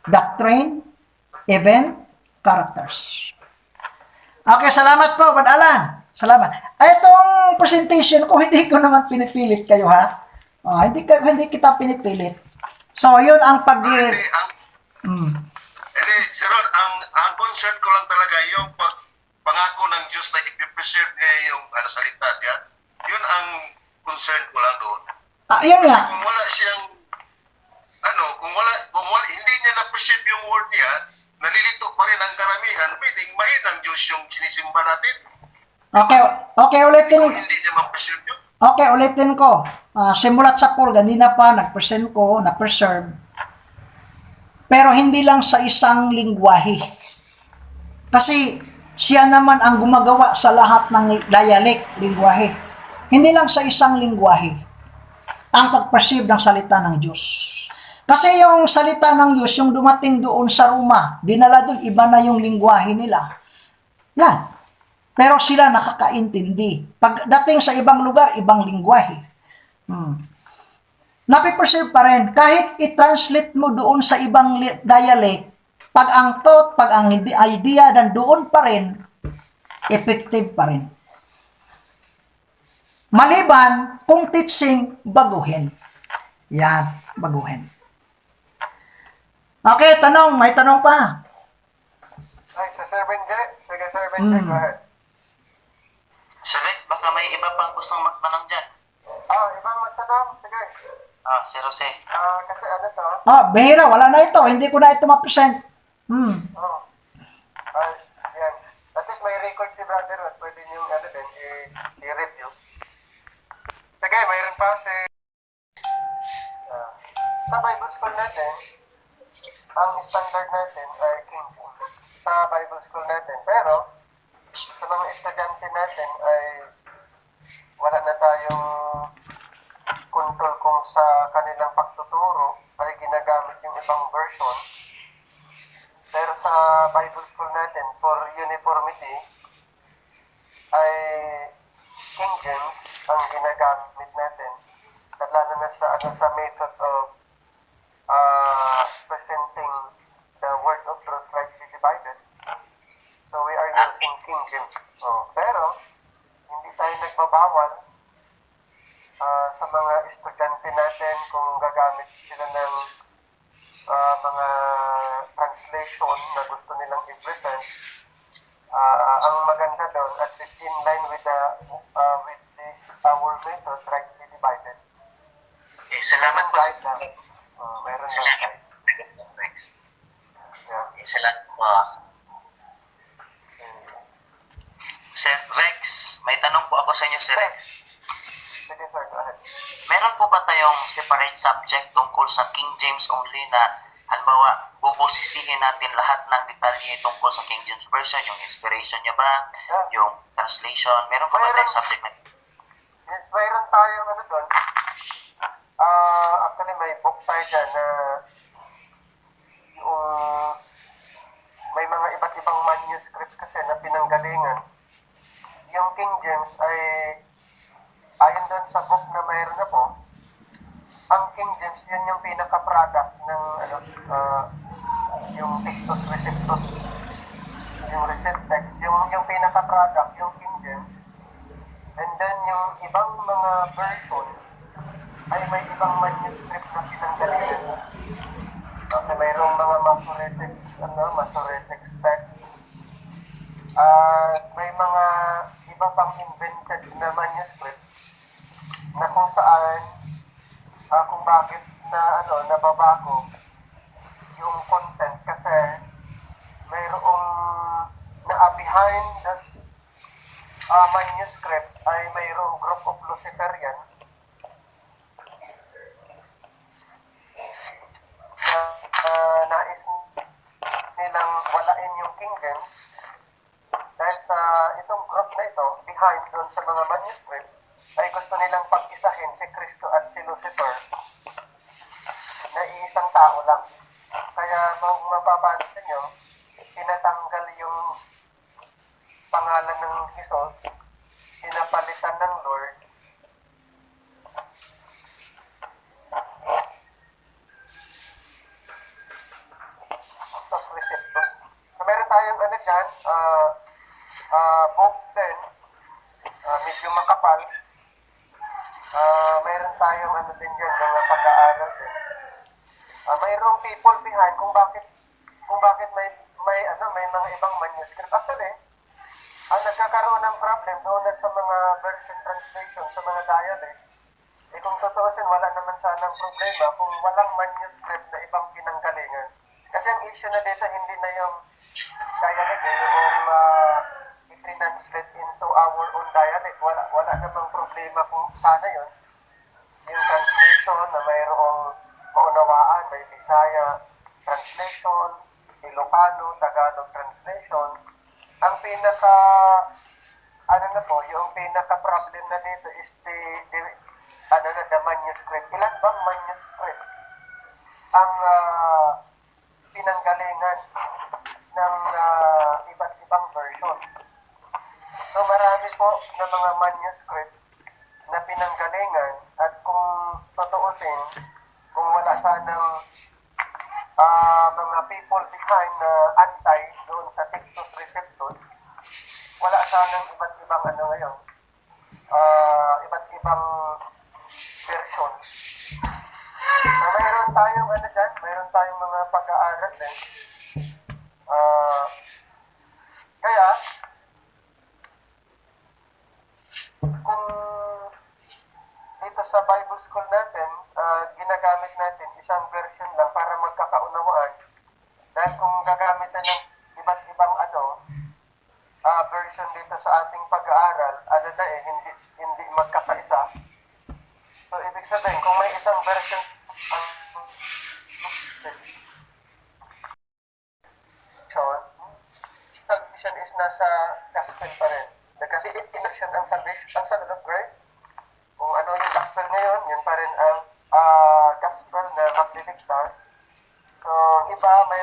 doctrine, event, characters. Okay, salamat po, Brad Alan. Salamat. Itong presentation ko, hindi ko naman pinipilit kayo, ha? Hindi kita pinipilit. So, yun ang Sir, ang concern ko lang talaga yung pangako ng Diyos na ipipreserve niya yung salita niya. Yun ang concern ko lang doon. Yun nga. Kung wala siyang kung hindi niya na-preserve yung word niya, nalilito pa rin ang karamihan, pwedeng mahinang Diyos yung sinisimba natin. Okay, ulitin. Kung hindi niya ma-preserve yun. Okay, ulitin ko. Simulat sa Paul, ganina pa, nag-present ko, na-preserve. Pero hindi lang sa isang lingwahe. Kasi siya naman ang gumagawa sa lahat ng dialect, lingwahe. Hindi lang sa isang lingwahe ang pag-perceive ng salita ng Diyos. Kasi yung salita ng Diyos, yung dumating doon sa Roma, dinala doon, iba na yung lingwahe nila. Yan. Pero sila nakakaintindi. Pagdating sa ibang lugar, ibang lingwahe. Napiperceive pa rin. Kahit i-translate mo doon sa ibang dialect, pag ang thought, pag ang idea, dan doon pa rin, effective pa rin. Maliban kung teaching, baguhin. Yan, baguhin. Okay, tanong. May tanong pa. Ay, sa Sir Benje. Sige, Sir Benje, go ahead. So guys, baka may iba pang gustong magtanong dyan. Ibang magtanong? Sige. Sir Jose. Kasi ano to? Bihira, wala na ito. Hindi ko na ito ma-present. Oh. Yan. At least may record si brother at pwede niyong ano din, i-review. Sige, mayroon pa si... sa Bible School natin, ang standard natin ay King James. Sa Bible School natin. Pero, sa mga estudyante natin ay wala na tayong control kung sa kanilang pagtuturo ay ginagamit yung ibang version. Pero sa Bible School natin, for uniformity, ay King James ang ginagamit natin. Lalo na sa method of presenting the word of truth rightly divided. So we are using King James. Pero, hindi tayo nagbabawal sa mga estudyante natin kung gagamit sila ng mga translation na gusto nilang i-present. Ang maganda doon, at least in line with our method, rightly divided. Salamat po Guide sa lang. Meron lang Salamat. guide. Rex. Yeah. Salamat po. Sir Rex, may tanong po ako sa inyo, Sir Rex. Sige sir, go ahead. Meron po ba tayong separate subject tungkol sa King James only na halimbawa, bubusisihin natin lahat ng detalye tungkol sa King James Version, yung inspiration niya ba, yung translation, meron po ba tayong subject na? Yes, mayroon tayong ano doon. Actually, may book tayo dyan na yung may mga iba't ibang manuscripts kasi na pinanggalingan. Yung King James ay ayon doon sa book na mayroon na po, ang King James, yun yung pinaka-product ng yung Pictus Receptus, yung receipt text, yung pinaka-product, yung King James. And then yung ibang mga version ay may ibang manuscript na pinanggalingan. Okay, mayroong mga Masoretic text. May mga iba pang invented na manuscript na kung saan kung bakit nababago yung content kasi mayroong behind the manuscript ay mayroong group of Luciferian na nais nilang walain yung King James dahil sa itong group na ito behind doon sa mga manuscript ay gusto nilang pag-isahin si Kristo at si Lucifer na iisang tao lang. Kaya mapapansin nyo, tinatanggal yung pangalan ng Jesus, pinapalitan ng Lord, tapos receptus. So, meron tayong dyan, book din, medyo makapal. Mayroon tayong din dyan, mga pag-aaral din. Mayroong people behind kung bakit may mga ibang manuscript. Actually, nagkakaroon ng problem doon na sa mga version translation, sa mga dialect. Kung tutuusin, wala naman sanang problema kung walang manuscript na ibang pinanggalingan. Kasi ang issue na dito, hindi na yung dialect, yung i-translate into our own dialect. Wala namang problema kung sana yun. Yung translation na mayroong maunawaan, may Bisaya translation, Ilocano, Tagalog translation. Ang yung pinaka-problem na dito is the manuscript. Ilan bang manuscript ang pinanggalingan ng iba't ibang version? So marami po na mga manuscript na pinanggalingan at kung tutuusin, kung wala sanang mga people behind na antay doon sa Pictus Receptus, wala sanang iba't ibang ngayon, iba't ibang version. So, mayroon tayong mga pag-aaral din. Kaya, kung dito sa Bible school natin, ginagamit natin isang version lang para magkakaunawaan. Dahil kung gagamitan ng iba't ibang version dito sa ating pag-aaral, hindi magkakaisa. So, ibig sabihin, kung may isang version, ang salvation is nasa gospel pa rin. Kasi inaction ang salvation, ang salvation of grace. Kung ano yung gospel ngayon, yun pa rin ang gospel na magliligtas. So, iba, tama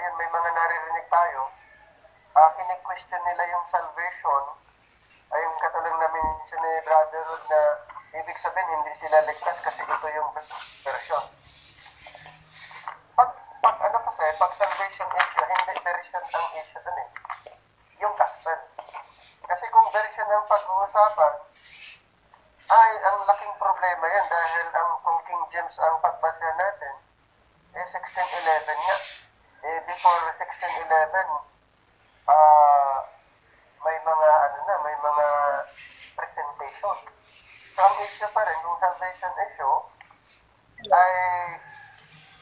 yun, may mga naririnig tayo. Kini-question nila yung salvation. Ayun, katulad na mention ni Brother Rod na ibig sabihin, hindi sila ligtas kasi ito yung version. Pag salvation issue, hindi version ang issue dun eh. Yung gospel. Kasi kung version ang pag-uusapan, ay, ang laking problema yan dahil kung King James ang pagbasa natin, 1611 nga. Before 1611, may mga presentation. So, ang issue pa rin, yung salvation issue, ay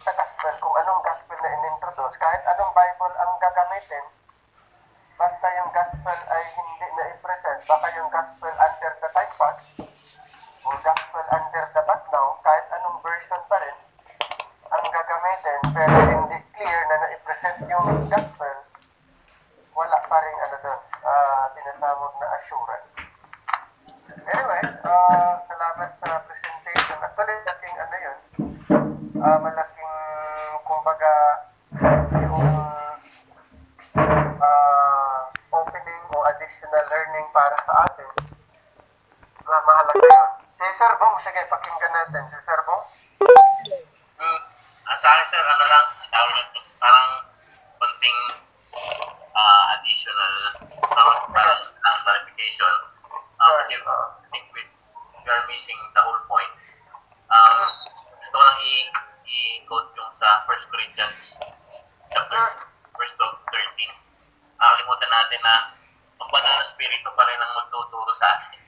sa gospel, kung anong gospel na in-introduce, kahit anong Bible ang gagamitin, basta yung gospel ay hindi na i-present, baka yung gospel under the typefact, o gospel under the background, kahit anong version pa rin ang gagamitin, pero hindi clear na na-i-present yung gospel, wala pa rin doon, tinatawag na assurance. Anyway, salamat sa presentation. Actually, malaking, kumbaga, yung opening o additional learning para sa atin. Mahalaga yun. Si Sir Bong, sige, pakinggan natin. Si Sir Bong? Sa akin, sir, parang konting additional parang clarification. Kasi I think we are missing the whole point. Gusto ko lang i-quote yung sa 1 Corinthians chapter verse 12 to 13. Kalimutan natin na ang banal na spirito pa rin ang magtuturo sa atin.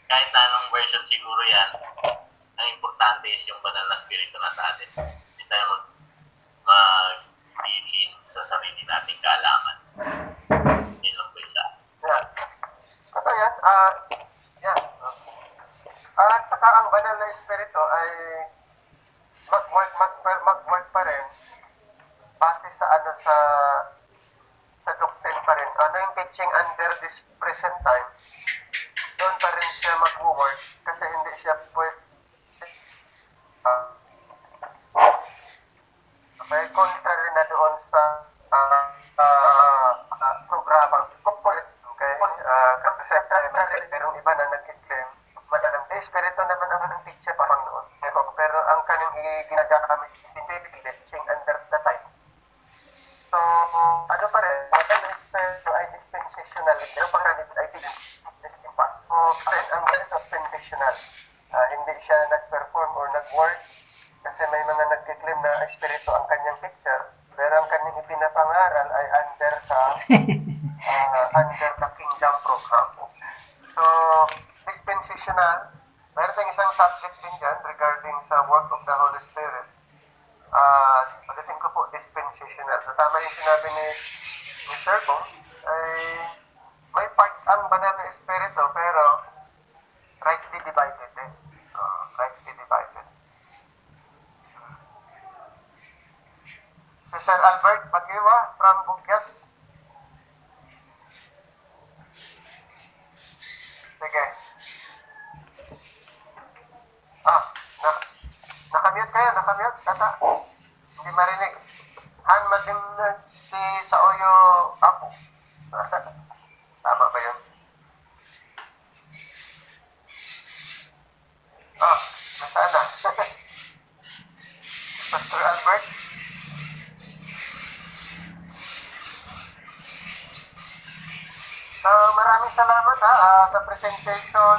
Kahit na anong version siguro yan, ang importante is yung banal na spirito na sa atin. Hindi tayo mag-dealin sa sarili nating kaalaman. Yun lang po isa. Yeah. Ito yan, at saka ang banal na espiritu ay mag-work pa rin base sa doctrine pa rin. Ano yung teaching under this present time, doon pa rin siya mag-work kasi hindi siya pwede contrary na doon sa programang corporate. Okay? Kasi merong iba na nag-claim madalang espiritu naman ang anong teacher pa pang noon. Pero ang kanyang ginagamit hindi teaching under the time. So, pa rin, ay dispensational. Pero pang ay didn't pass. So, ang dispensational. Hindi siya nag-perform or nag-work kasi may mga nag-claim na espiritu ang kanyang picture, pero ang kanyang ipinapangaral ay under the kingdom program. So, dispensational, mayroon tayong isang subject din dyan regarding sa work of the Holy Spirit. Pagdating ko po, dispensational. So, tama yung sinabi ni Sir Bong, ay may part ang banal na espiritu, pero rightly divided eh. Rightly divided. Si Sir Albert Magiwa from Bugyas. Sige. Nakamute kayo, nakamute, tata. Hindi marinig. Han matin si Saoyo Apo. Tama ba yun? Nasaan na? Pastor Albert? Maraming salamat sa presentation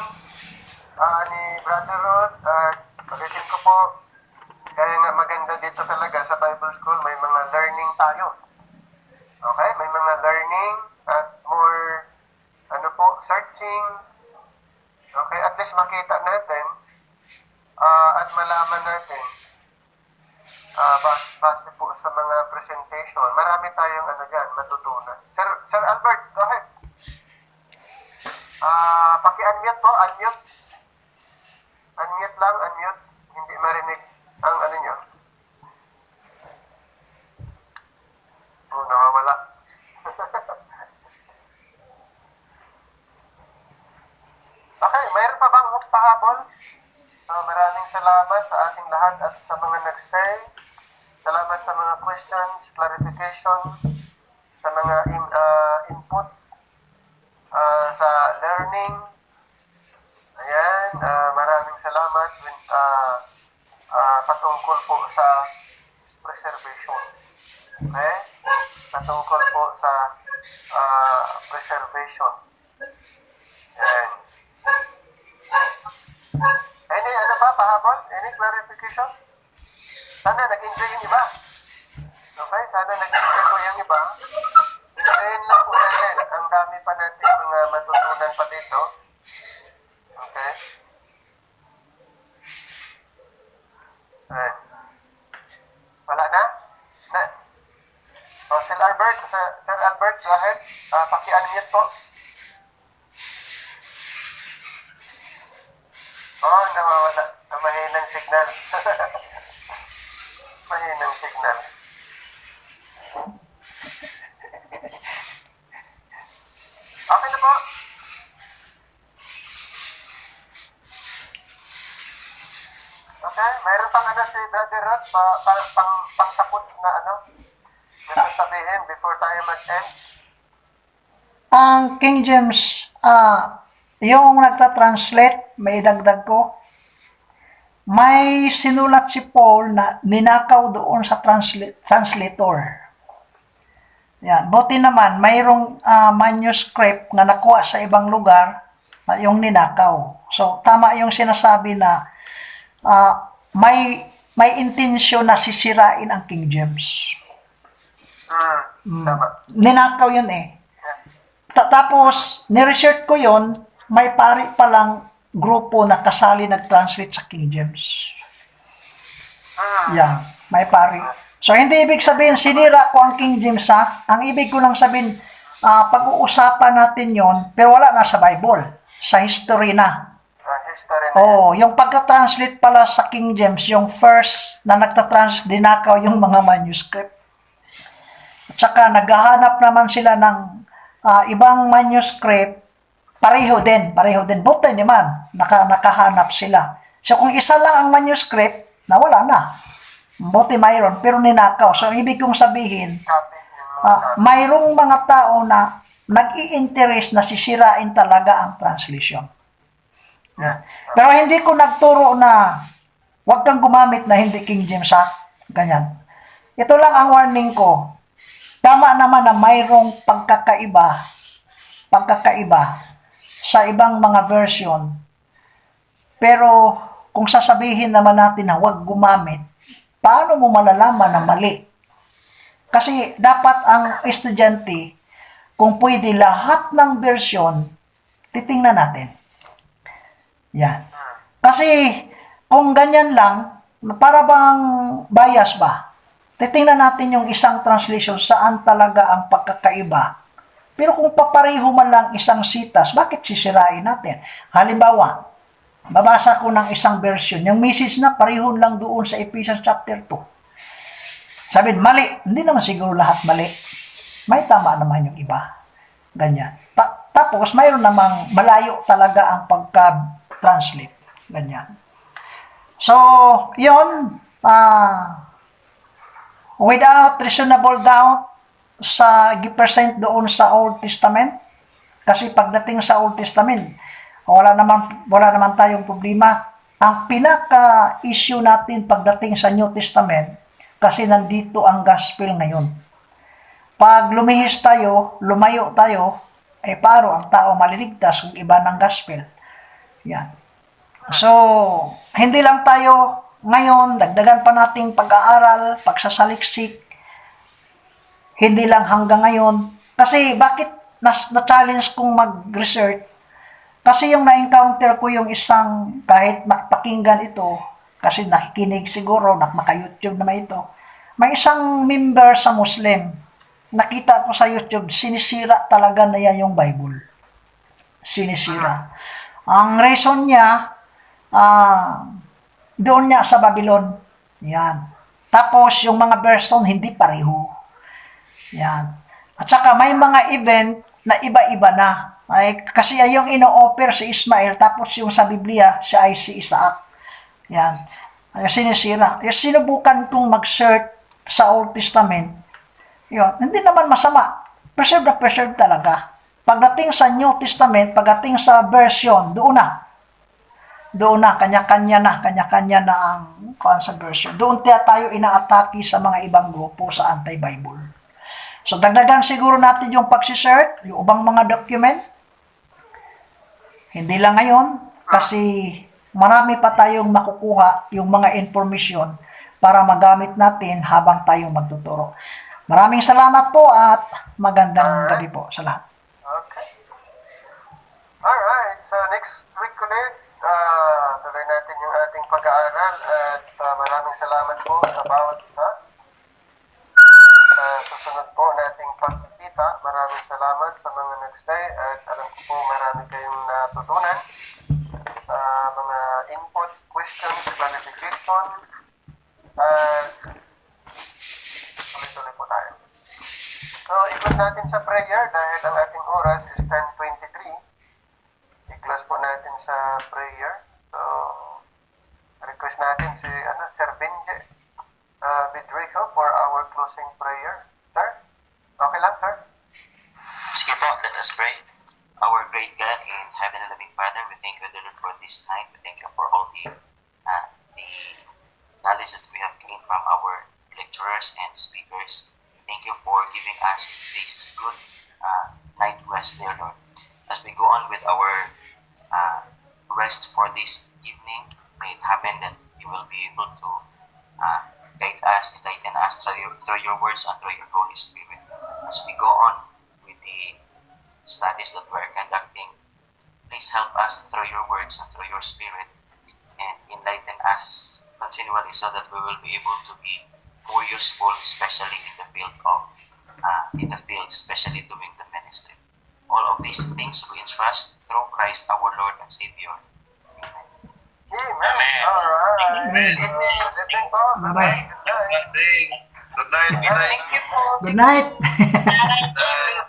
ni Brother Rod. Pagdating ko po, kaya nga maganda dito talaga sa Bible School, may mga learning tayo. Okay? May mga learning at more, searching. Okay? At least makita natin malaman natin, base po sa mga presentation, marami tayong ano dyan, matutunan. Sir Albert, go ahead. Paki-unmute po, unmute. Unmute lang, unmute. Hindi marinig ang ano nyo. Oh, nawawala. Okay, mayroon pa bang pahabol? So, maraming salamat sa ating lahat at sa mga nag-stay. Salamat sa mga questions, clarification, sa mga input, sa learning. Ayan, maraming salamat patungkol po sa preservation. Okay? Patungkol po sa preservation. Ayan. Any ano pa, pahabol? Any clarification? Sana nag-enjoy yung iba. Okay, sana nag-enjoy po yung iba. Enjoyin lang po natin. Ang dami pa natin mga matutunan pa dito. Okay? Ayan. Wala na? Sir Albert, go ahead. Paki-unmute po. Nawawala. Mahinang signal. Mahinang signal. Okay na po. Okay, mayroon pang ano si Brother Rod, pang-sapot na ano, gusto sabihin before tayo mag-end. Ang King James, yung nagta-translate, may idagdag ko, may sinulat si Paul na ninakaw doon sa translator. Yan. Buti naman, mayroong manuscript na nakuha sa ibang lugar na yung ninakaw. So, tama yung sinasabi na may intensyon na sisirain ang King James. Tama. Ninakaw yun eh. Tapos, niresearch ko yun, may pari palang grupo na kasali nag-translate sa King James. Yan, may pari. So, hindi ibig sabihin, sinira ko ang King James ha. Ang ibig ko lang sabihin, pag-uusapan natin yon, pero wala na sa Bible. Sa history na. History na. Oh, yung pagka-translate pala sa King James, yung first na nagta-translate, dinakaw yung mga manuscript. At saka, naghahanap naman sila ng ibang manuscript, pareho din. Buti naman, nakahanap sila. So, kung isa lang ang manuscript, nawala na. Buti mayroon, pero ninakaw. So, ibig kong sabihin, mayroong mga tao na nag-i-interest na sisirain talaga ang translation. Yeah. Pero hindi ko nagturo na huwag kang gumamit na hindi King James ha. Ganyan. Ito lang ang warning ko. Tama naman na mayroong pagkakaiba sa ibang mga version. Pero kung sasabihin naman natin na huwag gumamit, paano mo malalaman na mali? Kasi dapat ang estudyante, kung pwede lahat ng version, titingnan natin. Yan. Kasi kung ganyan lang, para bang bias ba? Titingnan natin yung isang translation saan talaga ang pagkakaiba. Pero kung papareho man lang isang sitas, bakit sisirain natin? Halimbawa, babasa ko ng isang version, yung message na pareho lang doon sa Ephesians chapter 2. Sabihin, mali. Hindi naman siguro lahat mali. May tama naman yung iba. Ganyan. Tapos, mayroon namang malayo talaga ang pagka-translate. Ganyan. So, yun, without reasonable doubt, sa gipresent doon sa Old Testament, kasi pagdating sa Old Testament, wala naman tayong problema. Ang pinaka-issue natin pagdating sa New Testament, kasi nandito ang gospel ngayon. Pag lumihis tayo, lumayo tayo, paano ang tao maliligtas kung iba ng gospel? Yan. So, hindi lang tayo ngayon, dagdagan pa nating pag-aaral, pagsasaliksik, hindi lang hanggang ngayon. Kasi bakit na-challenge kong mag-research? Kasi yung na-encounter ko yung isang, kahit makpakinggan ito, kasi nakikinig siguro, maka-YouTube naman ito. May isang member sa Muslim, nakita ko sa YouTube, sinisira talaga na niya yung Bible. Sinisira. Ang reason niya, doon niya sa Babylon. Yan. Tapos, yung mga version, hindi pareho. Yan. At saka, may mga event na iba-iba na. Ay, kasi yung ino-offer si Ismael, tapos yung sa Biblia, siya ay si Isaac. Yan. Ay, sinisira. Yung sinubukan kong mag-search sa Old Testament, yun, hindi naman masama. Preserve na preserve talaga. Pagdating sa New Testament, pagdating sa version, doon na, kanya-kanya na ang sa version. Doon tayo inaatake sa mga ibang grupo sa anti-Bible. So, dagdagan siguro natin yung pag-search, yung ubang mga document. Hindi lang ngayon, kasi marami pa tayong makukuha yung mga information para magamit natin habang tayong magtuturo. Maraming salamat po at magandang gabi po sa lahat. Okay. Alright, so next week ulit, tuloy natin yung ating pag-aaral at maraming salamat po sa bawat isa. Sa susunod po nating pagkikita, maraming salamat sa mga nag-stay at alam ko po marami kayong natutunan sa mga inputs, questions, clarification at tuloy-tuloy po tayo. So, ikot natin sa prayer dahil ang ating oras is 10:23. I-close po natin sa prayer. So, request natin si Sir Benje Bidrijo for our closing prayer. Sir? Okay lang, sir? Sige po, let us pray. Our great God in heaven and living Father, we thank you, Lord, for this night. We thank you for all the knowledge that we have gained from our lecturers and speakers. Thank you for giving us this good night rest, dear Lord. As we go on with our rest for this evening, may it happen that you will be able to guide us, enlighten us through your words and through your Holy Spirit. As we go on with the studies that we are conducting, please help us through your words and through your Spirit and enlighten us continually so that we will be able to be more useful, especially in the field, especially doing the ministry. All of these things we entrust through Christ our Lord and Savior. Amen. Alright. Amen. Bye-bye. Bye-bye. Good night. Good night. Good night.